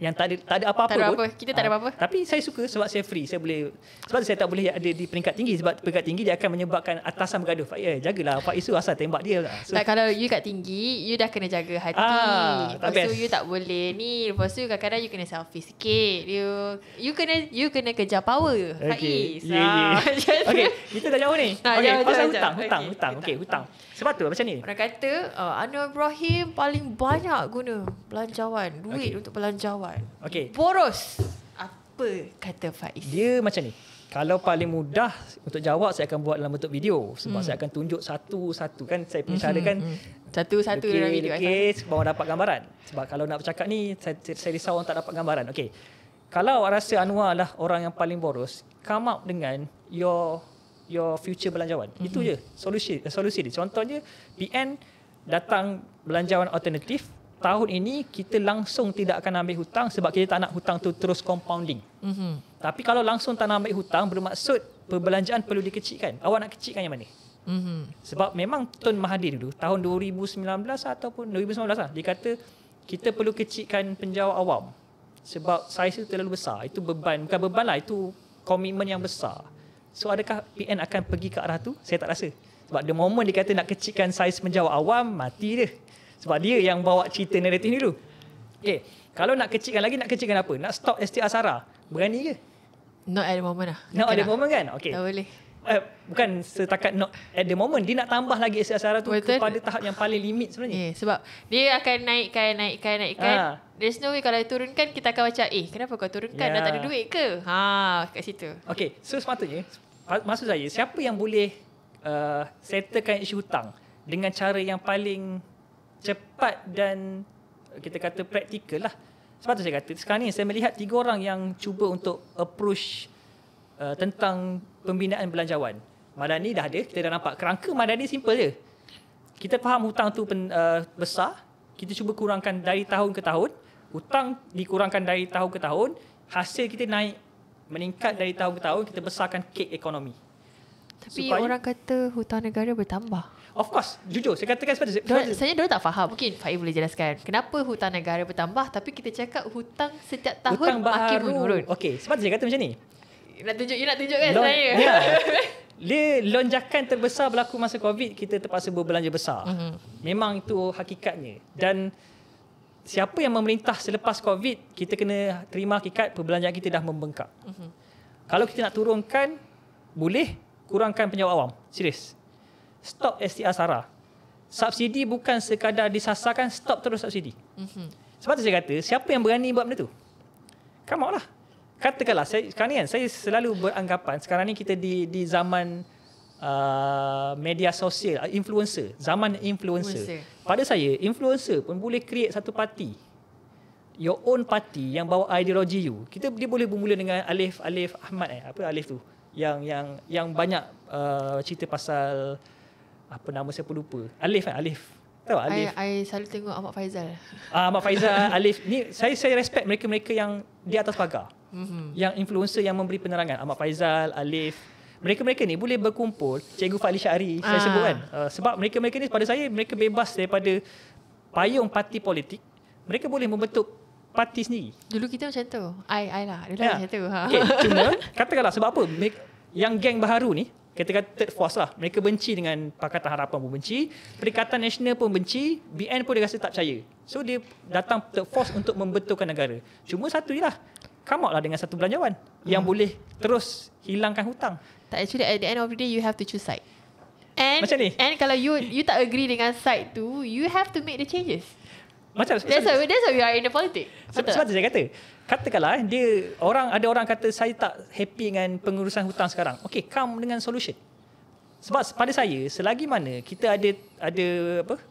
Yang tak ada apa-apa pun. Kita tak ada apa-apa. Tapi saya suka sebab saya free. Sebab saya tak boleh ada di peringkat tinggi. Sebab peringkat tinggi dia akan menyebabkan atasan bergaduh. Jagalah Pak Isu asal tembak dia lah. Tak, kalau you kat tinggi, you dah kena jaga hati. Lepas tu you tak boleh ni. Lepas tu kadang-kadang you kena selfie sikit. You kena kejar power. Faiz. Okay, kita dah jauh ni. Pasal hutang. Hutang. Sebab tu macam ni. Orang kata Anwar Ibrahim paling banyak guna belanjawan. Duit untuk belanjawan. Boros. Apa kata Faiz? Dia macam ni. Kalau paling mudah untuk jawab, saya akan buat dalam bentuk video. Sebab saya akan tunjuk satu-satu. Kan saya punya cara kan. Satu-satu dalam video. Supaya orang dapat gambaran. Sebab kalau nak bercakap ni, saya risau orang tak dapat gambaran. kalau awak rasa Anwar lah orang yang paling boros, come up dengan your future belanjawan. Itu je solusi dia. Contohnya PN datang belanjawan alternatif. Tahun ini kita langsung tidak akan ambil hutang sebab kita tak nak hutang tu terus compounding. Tapi kalau langsung tak nak ambil hutang bermaksud perbelanjaan perlu dikecilkan. Awak nak kecilkan yang mana? Sebab memang Tun Mahathir dulu tahun 2019 ataupun 2019 lah, dia kata kita perlu kecilkan penjawat awam sebab saiz itu terlalu besar. Itu beban, bukan beban lah, itu komitmen yang besar. So adakah PN akan pergi ke arah tu? Saya tak rasa. Sebab the moment dia kata nak kecilkan saiz penjawat awam, mati dia. Sebab dia yang bawa cerita naratif ni dulu. Okay. Kalau nak kecilkan lagi, nak kecilkan apa? Nak stop STR Sara? Berani ke? Not at the moment lah. Not at the moment kan? Okay. Tak boleh. Bukan setakat not at the moment. Dia nak tambah lagi STR Sara tu kepada tahap yang paling limit sebenarnya. Sebab dia akan naikkan. There's no way kalau dia turunkan, kita akan macam, kenapa kau turunkan? Dah tak ada duit ke? Kat situ. Okay. So sepatutnya, maksud saya, siapa yang boleh settlekan isu hutang dengan cara yang paling cepat dan kita kata praktikal lah. Sebab tu saya kata sekarang ni saya melihat 3 orang yang cuba untuk approach tentang pembinaan belanjawan. Madani dah ada, kita dah nampak kerangka Madani simple je. Kita faham hutang tu besar, kita cuba kurangkan dari tahun ke tahun, hutang dikurangkan dari tahun ke tahun, hasil kita naik meningkat dari tahun ke tahun, kita besarkan kek ekonomi. Tapi orang kata hutang negara bertambah. Of course, jujur saya katakan sebenarnya diorang tak faham. Mungkin Faiz boleh jelaskan kenapa hutang negara bertambah tapi kita cakap hutang setiap tahun makin menurun. Okey, sebab saya kata macam ni. Nak tunjuk kan sebenarnya. Dia lonjakan terbesar berlaku masa Covid, kita terpaksa berbelanja besar. Memang itu hakikatnya. Dan siapa yang memerintah selepas Covid, kita kena terima hakikat perbelanjaan kita dah membengkak. Kalau kita nak turunkan, boleh kurangkan penjawat awam. Serius. Stop STR Sara. Subsidi bukan sekadar disasarkan, stop terus subsidi. Sebab tu saya kata, siapa yang berani buat benda tu? Come on lah. Katakanlah, sekarang ni kan, saya selalu beranggapan, sekarang ni kita di zaman media sosial, influencer. Zaman influencer. Pada saya, influencer pun boleh create satu parti. Your own party yang bawa ideologi you. Dia boleh bermula dengan Alif Ahmad apa Alif tu? Yang banyak cerita pasal apa nama saya pun lupa. Alif kan? Alif. Tahu Alif? I selalu tengok Ahmad Faizal. Ahmad Faizal, Alif. Ni saya respect mereka-mereka yang di atas pagar. Yang influencer yang memberi penerangan. Ahmad Faizal, Alif. Mereka-mereka ni boleh berkumpul. Cikgu Fadli Syahri saya sebut kan. Sebab mereka-mereka ni pada saya, mereka bebas daripada payung parti politik. Mereka boleh membentuk parti sendiri. Dulu kita macam tu. I lah. Dulu macam tu. Okay, cuma katakanlah sebab apa? Yang geng baharu ni, kita kata third force lah. Mereka benci dengan Pakatan Harapan pun benci. Perikatan Nasional pun benci. BN pun dia rasa tak percaya. So dia datang third force untuk membentukkan negara. Cuma satu je lah. Come out lah dengan satu belanjawan yang boleh terus hilangkan hutang. Tak, actually at the end of the day you have to choose side. And, macam ni. And kalau you tak agree dengan side tu, you have to make the changes. Macam that's why we are in the politics. Sebab tu saya kata, katakanlah ada orang kata saya tak happy dengan pengurusan hutang sekarang. Okay, come dengan solution. Sebab pada saya, selagi mana kita ada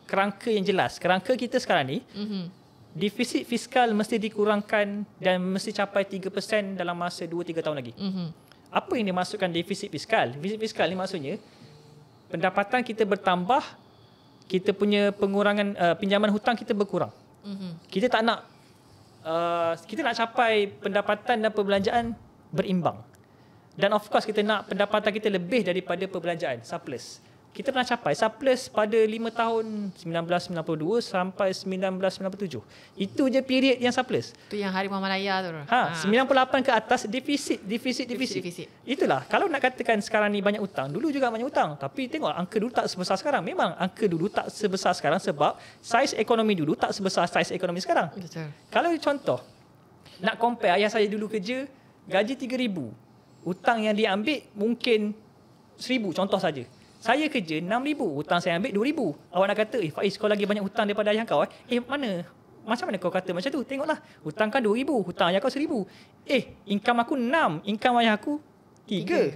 kerangka yang jelas. Kerangka kita sekarang ni, defisit fiskal mesti dikurangkan dan mesti capai 3% dalam masa 2-3 tahun lagi. Apa yang dimasukkan defisit fiskal? Defisit fiskal ni maksudnya pendapatan kita bertambah, kita punya pengurangan pinjaman hutang kita berkurang. Kita tak nak kita nak capai pendapatan dan perbelanjaan berimbang. Dan of course kita nak pendapatan kita lebih daripada perbelanjaan, surplus. Kita pernah capai surplus pada 5 tahun 1992 sampai 1997. Itu je period yang surplus. Itu yang Harimau Malaya tu. 98 ke atas defisit. Itulah, kalau nak katakan sekarang ni banyak hutang, dulu juga banyak hutang. Tapi tengok angka dulu tak sebesar sekarang. Memang angka dulu tak sebesar sekarang sebab saiz ekonomi dulu tak sebesar saiz ekonomi sekarang. Betul. Kalau contoh, nak compare ayah saya dulu kerja, gaji 3,000. Hutang yang dia ambil mungkin 1,000 contoh saja. Saya kerja 6,000, hutang saya ambil 2,000. Awak nak kata, Faiz kau lagi banyak hutang daripada ayah kau. Mana? Macam mana kau kata macam tu? Tengoklah, hutang kan 2,000, hutang ayah kau 1,000. Income aku 6, income ayah aku 3.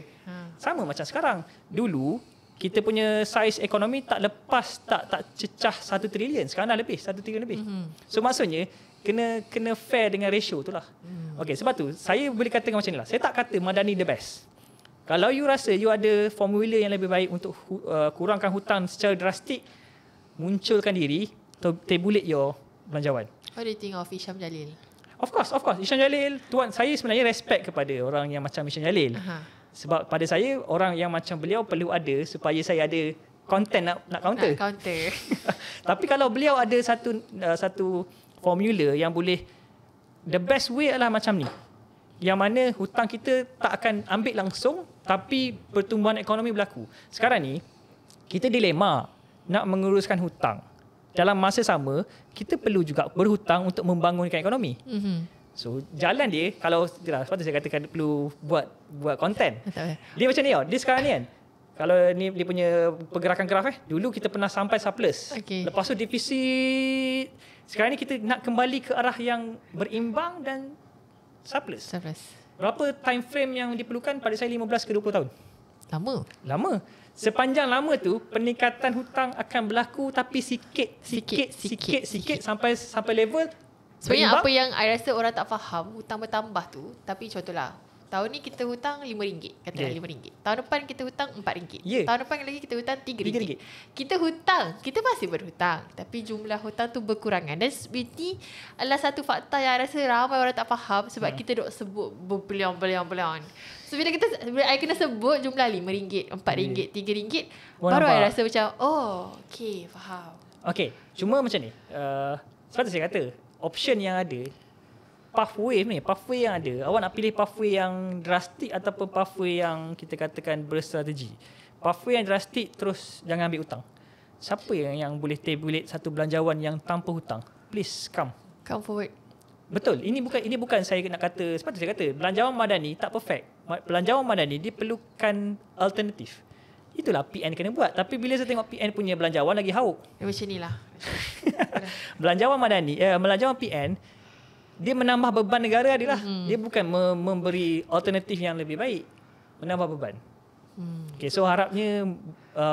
Sama macam sekarang. Dulu, kita punya saiz ekonomi tak cecah 1 trilion. Sekarang dah lebih, 1 trilion lebih. So maksudnya, kena fair dengan ratio tu lah. Okay, sebab tu saya boleh katakan macam ni lah. Saya tak kata Madani the best. Kalau you rasa you ada formula yang lebih baik untuk kurangkan hutang secara drastik, munculkan diri, tabulate your belanjawan. What do you think of Hisham Jalil? Of course. Hisham Jalil, saya sebenarnya respect kepada orang yang macam Hisham Jalil. Sebab pada saya, orang yang macam beliau perlu ada supaya saya ada content nak counter. Tapi kalau beliau ada satu formula yang boleh, the best way adalah macam ni. Yang mana hutang kita tak akan ambil langsung, tapi pertumbuhan ekonomi berlaku. Sekarang ni, kita dilema nak menguruskan hutang. Dalam masa sama, kita perlu juga berhutang untuk membangunkan ekonomi. So, jalan dia, kalau sebab tu saya katakan perlu buat konten. Dia macam ni tau. Dia sekarang ni kan, kalau ni dia punya pergerakan graf dulu kita pernah sampai surplus. Lepas tu defisit. Sekarang ni kita nak kembali ke arah yang berimbang dan surplus. Berapa time frame yang diperlukan? Pada saya 15 ke 20 tahun. Lama. Sepanjang lama tu peningkatan hutang akan berlaku, tapi sikit sampai level sebenarnya apa yang I rasa orang tak faham, hutang bertambah tu. Tapi contohlah, tahun ni kita hutang RM5, katakan RM5. Tahun depan kita hutang RM4. Tahun depan lagi kita hutang RM3. Kita hutang, kita masih berhutang, tapi jumlah hutang tu berkurangan. Dan ini adalah satu fakta yang I rasa ramai orang tak faham, sebab kita duk sebut berbilion-bilion. So bila I kena sebut jumlah RM5, RM4, RM3, baru I rasa macam, okay, faham. Okay, cuma macam ni, sebab tu saya kata option yang ada, pathway yang ada, awak nak pilih pathway yang drastik ataupun pathway yang kita katakan berstrategi. Pathway yang drastik, terus jangan ambil hutang. Siapa yang boleh tabulate satu belanjawan yang tanpa hutang? Please come forward. Betul, ini bukan saya nak kata, sebab tu saya kata belanjawan Madani tak perfect. Belanjawan Madani dia perlukan alternatif. Itulah PN kena buat. Tapi bila saya tengok PN punya belanjawan lagi hauk. Macam ni lah. Belanjawan Madani, belanjawan PN, dia menambah beban negara dia lah. Dia bukan memberi alternatif yang lebih baik. Menambah beban. Okay, so harapnya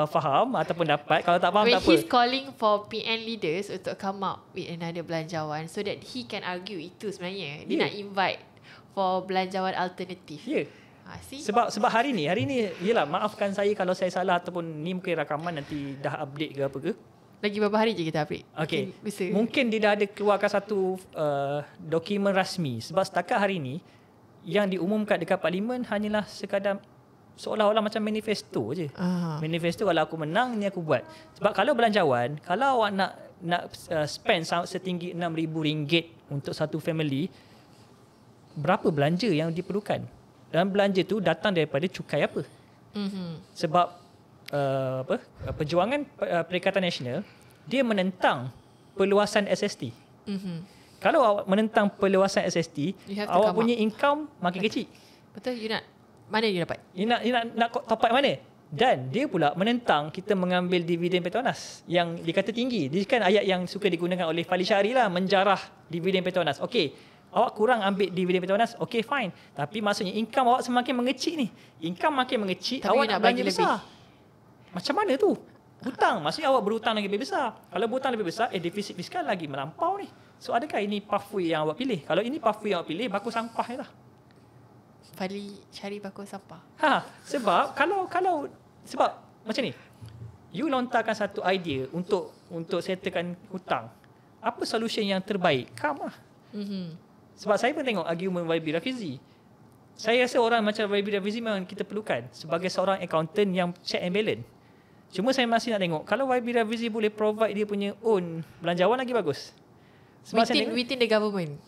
faham ataupun dapat. Kalau tak faham, tak apa. He's calling for PN leaders untuk come up with another belanjawan so that he can argue itu sebenarnya. Dia nak invite for belanjawan alternatif. Sebab hari ni yelah, maafkan saya kalau saya salah ataupun ni mungkin rakaman nanti dah update ke apa ke. Lagi beberapa hari je kita update. Okay. Mungkin dia dah ada keluarkan satu dokumen rasmi. Sebab setakat hari ni yang diumumkan dekat Parlimen hanyalah sekadar seolah-olah macam manifesto je. Manifesto, kalau aku menang ni aku buat. Sebab kalau belanjawan, kalau awak nak spend setinggi RM6,000 untuk satu family, berapa belanja yang diperlukan? Dan belanja tu datang daripada cukai apa? Sebab Perjuangan Perikatan Nasional dia menentang perluasan SST. Kalau awak menentang perluasan SST, awak punya income makin kecil. Betul, mana dia dapat? Nak top up mana? Dan dia pula menentang kita mengambil dividen Petronas yang dikata tinggi. Dia kan ayat yang suka digunakan oleh Fali Syahri lah, menjarah dividen Petronas. Okey, awak kurang ambil dividen Petronas, okey fine. Tapi maksudnya income awak semakin mengecil ni. Income makin mengecil, tapi awak nak belanja besar. Macam mana tu? Hutang, maksudnya awak berhutang lagi lebih besar. Kalau berhutang lebih besar, defisit fiskal lagi melampau ni. So adakah ini pathway yang awak pilih? Kalau ini pathway yang awak pilih, baku sampah je lah. Fali Syahri baku sampah. Sebab sebab macam ni, you lontarkan satu idea untuk settlekan hutang. Apa solution yang terbaik? Come lah. Sebab saya pun tengok argument YB Rafizi. Saya rasa orang macam YB Rafizi memang kita perlukan sebagai seorang accountant yang check and balance. Cuma saya masih nak tengok, kalau YB Rafizi boleh provide dia punya own belanjawan lagi bagus. Sebab within the government.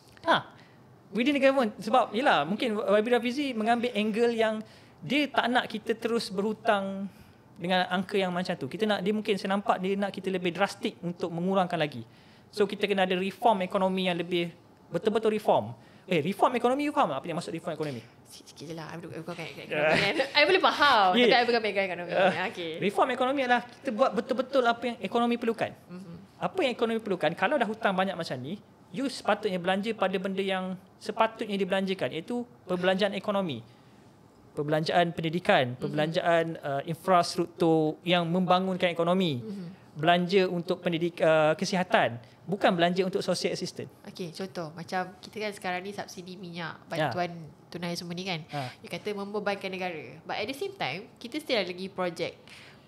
Within the government. Sebab yelah, mungkin YB Rafizi mengambil angle yang dia tak nak kita terus berhutang dengan angka yang macam tu. Dia mungkin saya nampak dia nak kita lebih drastik untuk mengurangkan lagi. So kita kena ada reform ekonomi yang lebih betul-betul reform. Reform ekonomi, you faham tak apa yang maksud reform ekonomi? Sikit je lah. I boleh faham. Tapi I bukan pegang ekonomi. Reform ekonomi adalah kita buat betul-betul apa yang ekonomi perlukan. Apa yang ekonomi perlukan, kalau dah hutang banyak macam ni, you sepatutnya belanja pada benda yang sepatutnya dibelanjakan, iaitu perbelanjaan ekonomi. Perbelanjaan pendidikan, perbelanjaan infrastruktur yang membangunkan ekonomi. belanja untuk kesihatan, bukan belanja untuk social assistance. Okey, contoh macam kita kan sekarang ni subsidi minyak, bantuan tunai semua ni kan. Dia kata membebankan negara. But at the same time, kita still ada lagi projek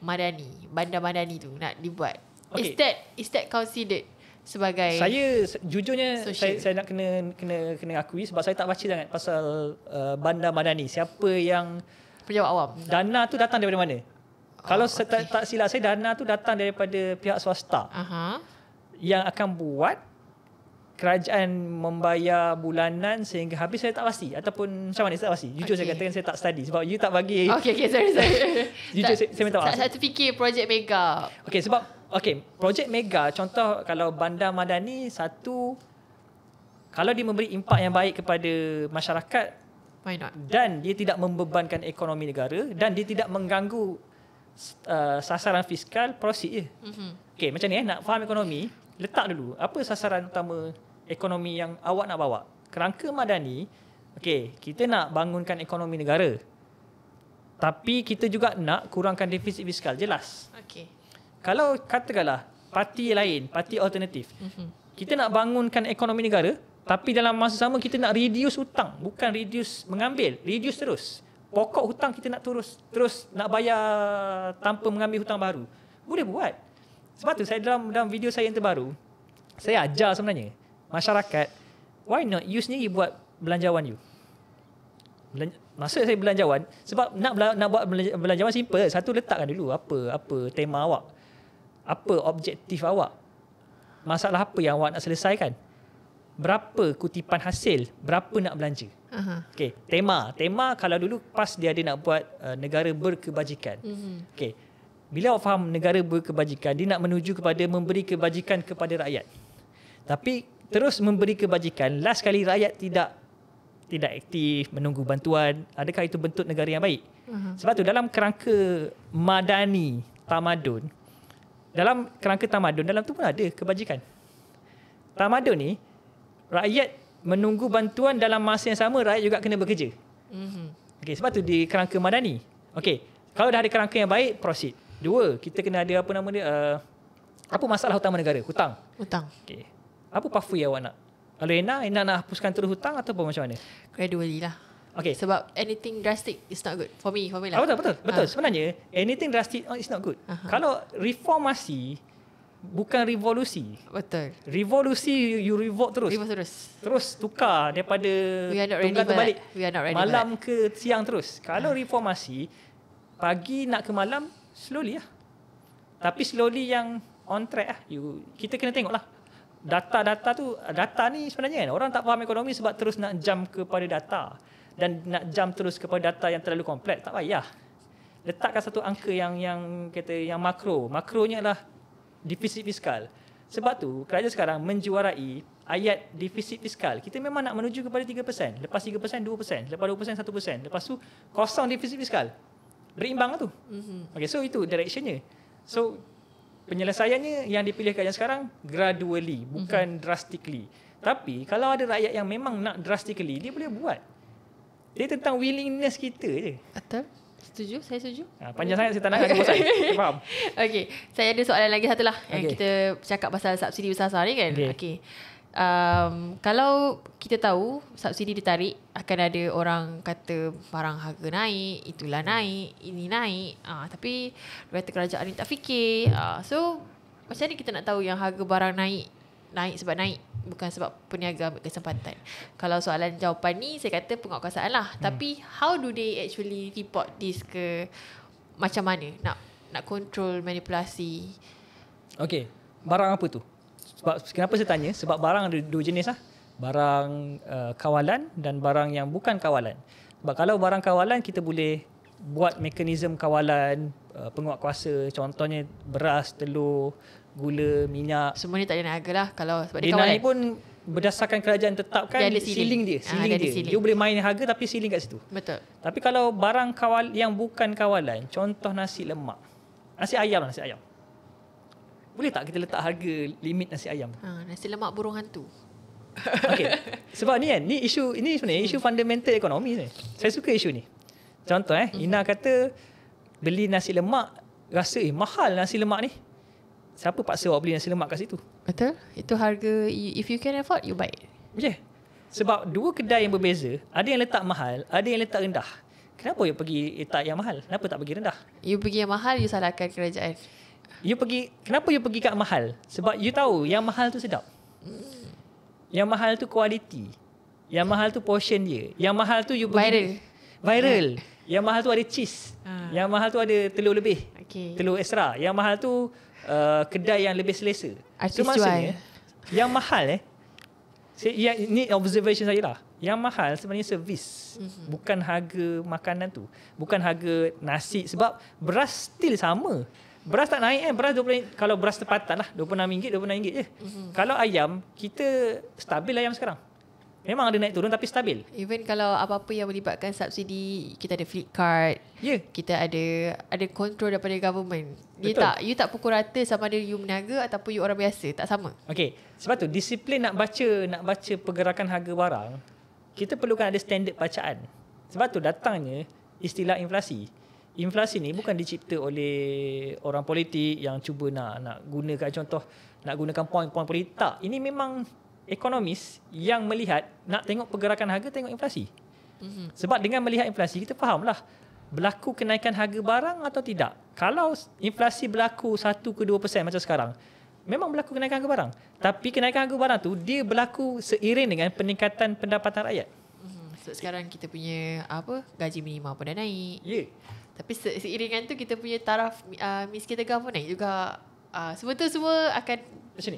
madani, bandar madani tu nak dibuat. Okay. Is that considered sebagai saya jujurnya saya nak kena akui sebab saya tak baca sangat pasal bandar madani. Siapa yang pejabat awam? Dana tu datang daripada mana? Kalau tak silap saya, dana tu datang daripada pihak swasta. Yang akan buat kerajaan membayar bulanan sehingga habis, saya tak pasti. Ataupun macam mana, saya tak pasti. Jujur saya katakan saya tak study sebab you tak bagi. Sorry. Jujur saya minta maaf. Saya terfikir projek mega. Projek mega, contoh kalau bandar madani, satu, kalau dia memberi impak yang baik kepada masyarakat, why not? Dan dia tidak membebankan ekonomi negara dan dia tidak mengganggu sasaran fiskal, proceed je. Okay, macam ni nak faham ekonomi, letak dulu apa sasaran utama ekonomi yang awak nak bawa. Kerangka madani, kita nak bangunkan ekonomi negara, tapi kita juga nak kurangkan defisit fiskal, jelas. Kalau katakanlah parti lain, parti alternatif, kita nak bangunkan ekonomi negara, tapi dalam masa sama kita nak reduce hutang, bukan reduce mengambil, reduce terus. Pokok hutang kita nak terus nak bayar tanpa mengambil hutang baru. Boleh buat. Sebab tu saya dalam video saya yang terbaru, saya ajar sebenarnya masyarakat, why not you sendiri buat belanjawan you. Maksud saya belanjawan sebab nak buat belanjawan simple. Satu, letakkan dulu apa tema awak, apa objektif awak, masalah apa yang awak nak selesaikan, berapa kutipan hasil, berapa nak belanja. Tema kalau dulu pas dia ada nak buat negara berkebajikan. Bila awak faham negara berkebajikan, dia nak menuju kepada memberi kebajikan kepada rakyat. Tapi terus memberi kebajikan, last kali rakyat tidak aktif menunggu bantuan, adakah itu bentuk negara yang baik? Sebab tu dalam kerangka madani, tamadun, dalam tu pun ada kebajikan. Tamadun ni, rakyat menunggu bantuan, dalam masa yang sama rakyat juga kena bekerja. Sebab tu di kerangka madani. Kalau dah ada kerangka yang baik, proceed. Dua, kita kena ada apa masalah utama negara? Hutang. Apa pathway awak nak? Kalau Ena nak hapuskan terus hutang ataupun macam mana? Gradually lah. Sebab anything drastic is not good for me lah. Betul. Sebenarnya anything drastic is not good. Kalau reformasi bukan revolusi. Betul. Revolusi you revolt terus. Terus tukar daripada tunggal terbalik. Malam ke siang terus. Kalau reformasi pagi nak ke malam, slowly lah. Tapi slowly yang on track lah. Kita kena tengok lah. Data ni sebenarnya kan, orang tak faham ekonomi sebab terus nak jump kepada data. Dan nak jump terus kepada data yang terlalu kompleks, tak payah. Letakkan satu angka yang makro. Makronya adalah defisit fiskal. Sebab tu kerajaan sekarang menjuarai ayat defisit fiskal. Kita memang nak menuju kepada 3%. Lepas 3%, 2%. Lepas 2%, 1%. Lepas tu kosong defisit fiskal. Berimbang lah tu. So itu directionnya. So penyelesaiannya yang dipilih kerajaan sekarang gradually, bukan drastically. Tapi kalau ada rakyat yang memang nak drastically, dia boleh buat. Dia tentang willingness kita je. Betul. Setuju, saya setuju. Panjang sangat saya tak nak kata bosan. Faham? Saya ada soalan lagi satu lah. Yang kita cakap pasal subsidi besar-besar ni kan. Kalau kita tahu subsidi ditarik, akan ada orang kata barang harga naik, itulah naik, ini naik. Tapi kata kerajaan ni tak fikir. So macam ni kita nak tahu yang harga barang naik sebab naik, bukan sebab peniaga ambil kesempatan. Kalau soalan jawapan ni, saya kata penguatkuasaan lah. Tapi how do they actually report this ke, macam mana nak control manipulasi? Barang apa tu? Sebab kenapa saya tanya? Sebab barang ada dua jenis lah. Barang kawalan dan barang yang bukan kawalan. Sebab kalau barang kawalan, kita boleh buat mekanisme kawalan, penguatkuasa. Contohnya beras, telur, gula, minyak. Semua ni tak ada harga lah. Kalau sebab dia naik pun berdasarkan kerajaan tetapkan ceiling dia. Dia boleh main harga tapi ceiling kat situ. Betul. Tapi kalau barang yang bukan kawalan, contoh nasi lemak. Nasi ayam. Boleh tak kita letak harga limit nasi ayam? Nasi lemak burung hantu. Sebab ni kan, ini sebenarnya isu fundamental ekonomi ni. Saya suka isu ni. Contoh Ina kata beli nasi lemak, rasa mahal nasi lemak ni. siapa paksa awak beli nasi lemak kat situ? Betul. Itu harga, if you can afford, you buy it. Yeah. Sebab dua kedai yang berbeza, ada yang letak mahal, ada yang letak rendah. Kenapa you pergi letak yang mahal? Kenapa tak pergi rendah? You pergi yang mahal, you salahkan kerajaan. Kenapa you pergi kat mahal? Sebab you tahu yang mahal tu sedap. Yang mahal tu kualiti. Yang mahal tu portion dia. Yang mahal tu you pergi viral. Yang mahal tu ada cheese. Yang mahal tu ada telur lebih. Telur ekstra. Yang mahal tu kedai yang lebih selesa. Artis maksudnya yang mahal ini observation saya lah. Yang mahal sebenarnya servis. Bukan harga makanan tu. Bukan harga nasi. Sebab beras still sama. Beras tak naik beras 20, kalau beras tempatan lah RM26, RM26 je. Kalau ayam, kita stabil ayam sekarang. Memang ada naik turun tapi stabil. Even kalau apa-apa yang melibatkan subsidi, kita ada Flipkart. Kita ada control daripada government. You tak pukul rata sama ada you meniaga ataupun you orang biasa, tak sama. Okey, sebab tu disiplin nak baca pergerakan harga barang, kita perlukan ada standard bacaan. Sebab tu datangnya istilah inflasi. Inflasi ni bukan dicipta oleh orang politik yang cuba nak gunakan contoh, nak gunakan poin-poin politik. Tak, ini memang ekonomis yang melihat, nak tengok pergerakan harga, tengok inflasi. Sebab dengan melihat inflasi, kita fahamlah berlaku kenaikan harga barang atau tidak. Kalau inflasi berlaku 1 ke 2% macam sekarang, memang berlaku kenaikan harga barang. Tapi kenaikan harga barang tu, dia berlaku seiring dengan peningkatan pendapatan rakyat. So sekarang kita punya gaji minimum pun dah naik. Tapi seiringan tu kita punya taraf miskin tegak pun naik juga. Semua akan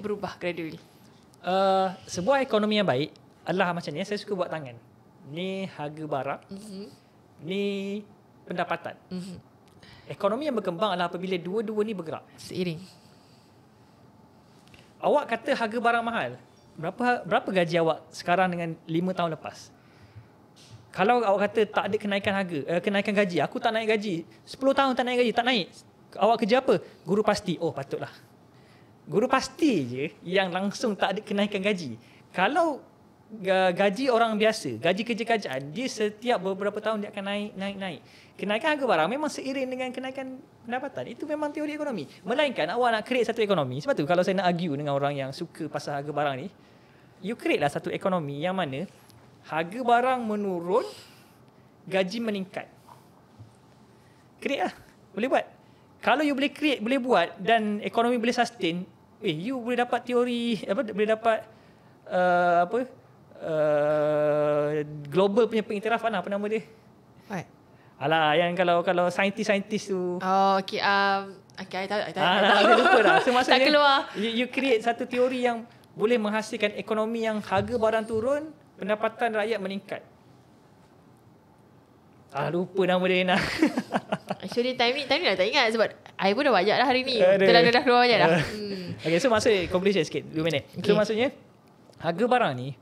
berubah gradually. Sebuah ekonomi yang baik adalah macam ni. Saya suka buat tangan. Ni harga barang. Ni pendapatan. Ekonomi yang berkembang adalah apabila dua-dua ni bergerak seiring. Awak kata harga barang mahal. Berapa gaji awak sekarang dengan 5 tahun lepas? Kalau awak kata tak ada kenaikan harga, kenaikan gaji, aku tak naik gaji. 10 tahun tak naik gaji, tak naik. Awak kerja apa? Guru pasti. Oh, patutlah. Guru pasti je yang langsung tak ada kenaikan gaji. Kalau gaji orang biasa, gaji kerja kerajaan, dia setiap beberapa tahun dia akan naik. Kenaikan harga barang memang seiring dengan kenaikan pendapatan. Itu memang teori ekonomi. Melainkan awak nak create satu ekonomi. Sebab tu kalau saya nak argue dengan orang yang suka pasal harga barang ni, you create lah satu ekonomi yang mana harga barang menurun, gaji meningkat. Create lah. Boleh buat. Kalau you boleh create, boleh buat dan ekonomi boleh sustain, you boleh dapat teori, boleh dapat global punya pengiktirafan lah, apa nama dia? What? Alah, yang kalau saintis-saintis tu. Oh, okay. Okay, I tahu. Saya lupa dah. So, maksudnya, tak keluar. You create satu teori yang boleh menghasilkan ekonomi yang harga barang turun, pendapatan rakyat meningkat. Lupa nama dia nak. Actually time ni dah tak ingat sebab I pun dah banyak dah hari ni. Dah keluar banyak dah. Okay, so maksudnya conclusion sikit 2 minit. So maksudnya harga barang ni,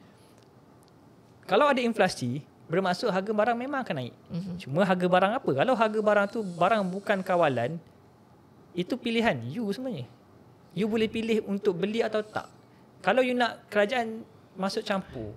kalau ada inflasi, bermaksud harga barang memang akan naik. Cuma harga barang apa? Kalau harga barang tu barang bukan kawalan, itu pilihan you sebenarnya. You boleh pilih untuk beli atau tak. Kalau you nak kerajaan masuk campur,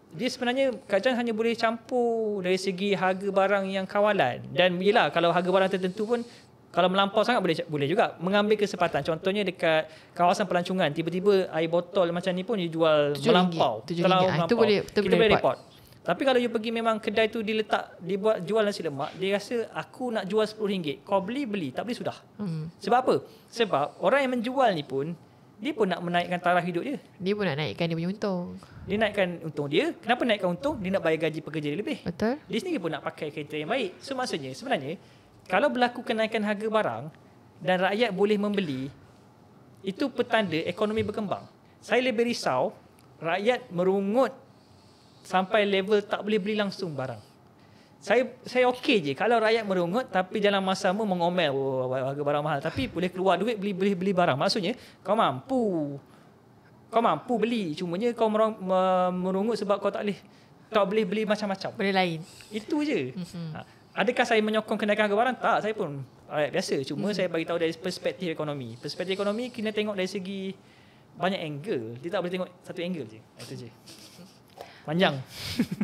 dia sebenarnya kerajaan hanya boleh campur dari segi harga barang yang kawalan. Dan yelah, kalau harga barang tertentu pun, kalau melampau sangat boleh juga mengambil kesempatan. Contohnya dekat kawasan pelancongan, tiba-tiba air botol macam ni pun dijual melampau. Kalau melampau, kita boleh report. Tapi kalau you pergi memang kedai tu dibuat jual nasi lemak, dia rasa aku nak jual RM10, kau beli, tak beli sudah. Sebab apa? Sebab orang yang menjual ni pun, dia pun nak menaikkan taraf hidup dia. Dia pun nak naikkan dia punya untung. Dia naikkan untung dia. Kenapa naikkan untung? Dia nak bayar gaji pekerja dia lebih. Betul. Dia sendiri pun nak pakai kereta yang baik. So maksudnya sebenarnya, kalau berlaku kenaikan harga barang dan rakyat boleh membeli, itu petanda ekonomi berkembang. Saya lebih risau rakyat merungut sampai level tak boleh beli langsung barang. Saya okey je kalau rakyat merungut tapi dalam masa sama mengomel harga barang mahal, tapi boleh keluar duit beli barang. Maksudnya kau mampu beli, cumanya kau merungut sebab kau tak boleh beli macam-macam. Boleh lain. Itu je. Adakah saya menyokong kenaikan harga barang? Tak, saya pun rakyat biasa. Cuma saya bagi tahu dari perspektif ekonomi. Perspektif ekonomi kena tengok dari segi banyak angle. Dia tak boleh tengok satu angle je. Itu je. Panjang.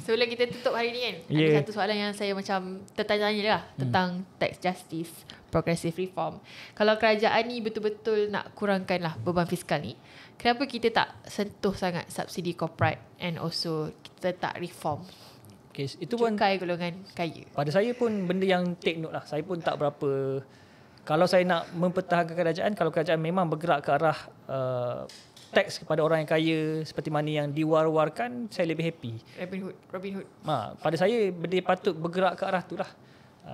Sebelum kita tutup hari ni kan, ada satu soalan yang saya macam tertanya-tanya lah tentang tax justice. progressive reform. Kalau kerajaan ni betul-betul nak kurangkanlah beban fiskal ni, kenapa kita tak sentuh sangat subsidi corporate and also kita tak reform itu pun cukai golongan kaya? Pada saya pun benda yang take note lah. Saya pun tak berapa, kalau saya nak mempertahankan kerajaan, kalau kerajaan memang bergerak ke arah teks kepada orang yang kaya seperti mana yang diwar-warkan, saya lebih happy. Robin Hood. Pada saya benda patut bergerak ke arah tu lah.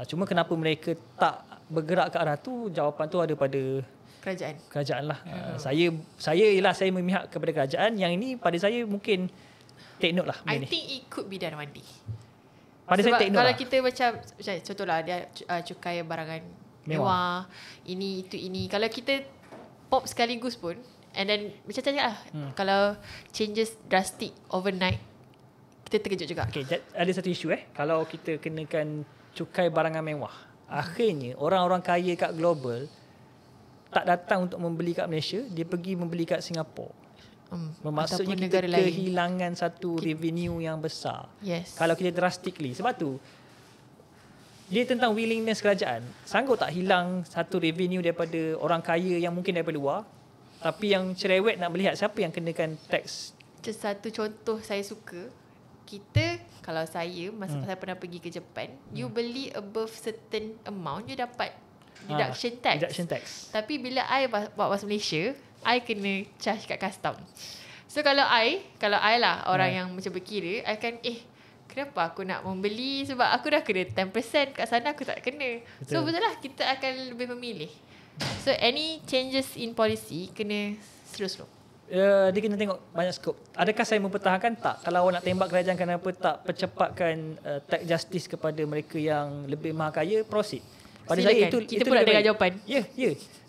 Cuma kenapa mereka tak bergerak ke arah tu, jawapan tu ada pada kerajaan lah. Saya memihak kepada kerajaan. Yang ini pada saya mungkin take note lah. I think it could be done one day. Pada sebab saya take note kalau lah. kita macam contohlah dia cukai barangan mewah, ini itu ini. Kalau kita pop sekaligus pun, and then macam cakap lah, kalau changes drastic overnight, kita terkejut juga. Okay, ada satu isu kalau kita kenakan cukai barangan mewah, akhirnya orang-orang kaya kat global tak datang untuk membeli kat Malaysia, dia pergi membeli kat Singapura. Maksudnya kita kehilangan satu revenue yang besar. Yes. Kalau kita drastically. Sebab tu dia tentang willingness kerajaan. Sanggup tak hilang satu revenue daripada orang kaya yang mungkin daripada luar, tapi yang cerewet nak melihat siapa yang kenakan tax. Satu contoh saya suka, kita, kalau saya saya pernah pergi ke Japan, you beli above certain amount, you dapat deduction tax. Tapi bila I bawa masuk Malaysia, I kena charge kat custom. So kalau I lah orang yang macam berkira, I akan kenapa aku nak membeli, sebab aku dah kena 10%, kat sana aku tak kena. So betul lah, kita akan lebih memilih. So any changes in policy kena slow-slow. Dia kena tengok banyak skop. Adakah saya mempertahankan? Tak. Kalau awak nak tembak kerajaan, kenapa tak percepatkan tax justice kepada mereka yang lebih maha kaya, proceed. Pada saya kita pun nak dengar jawapan. Ya.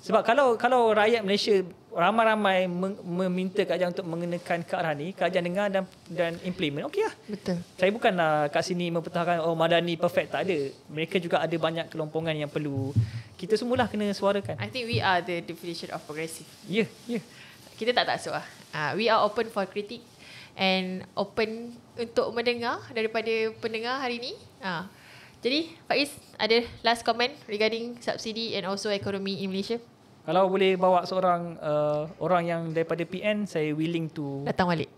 Sebab kalau rakyat Malaysia ramai-ramai meminta kerajaan untuk mengenakan ke arah ni, kerajaan dengar dan implement, okey lah. Betul. Saya bukanlah kat sini mempertahankan Madani perfect, tak ada. Mereka juga ada banyak kelompongan yang perlu kita semualah kena suarakan. I think we are the definition of progressive. Ya. Kita tak taksub lah. We are open for critique and open untuk mendengar daripada pendengar hari ni. Jadi Faiz, ada last comment regarding subsidi and also economy in Malaysia? Kalau boleh bawa seorang orang yang daripada PN, saya willing to datang balik.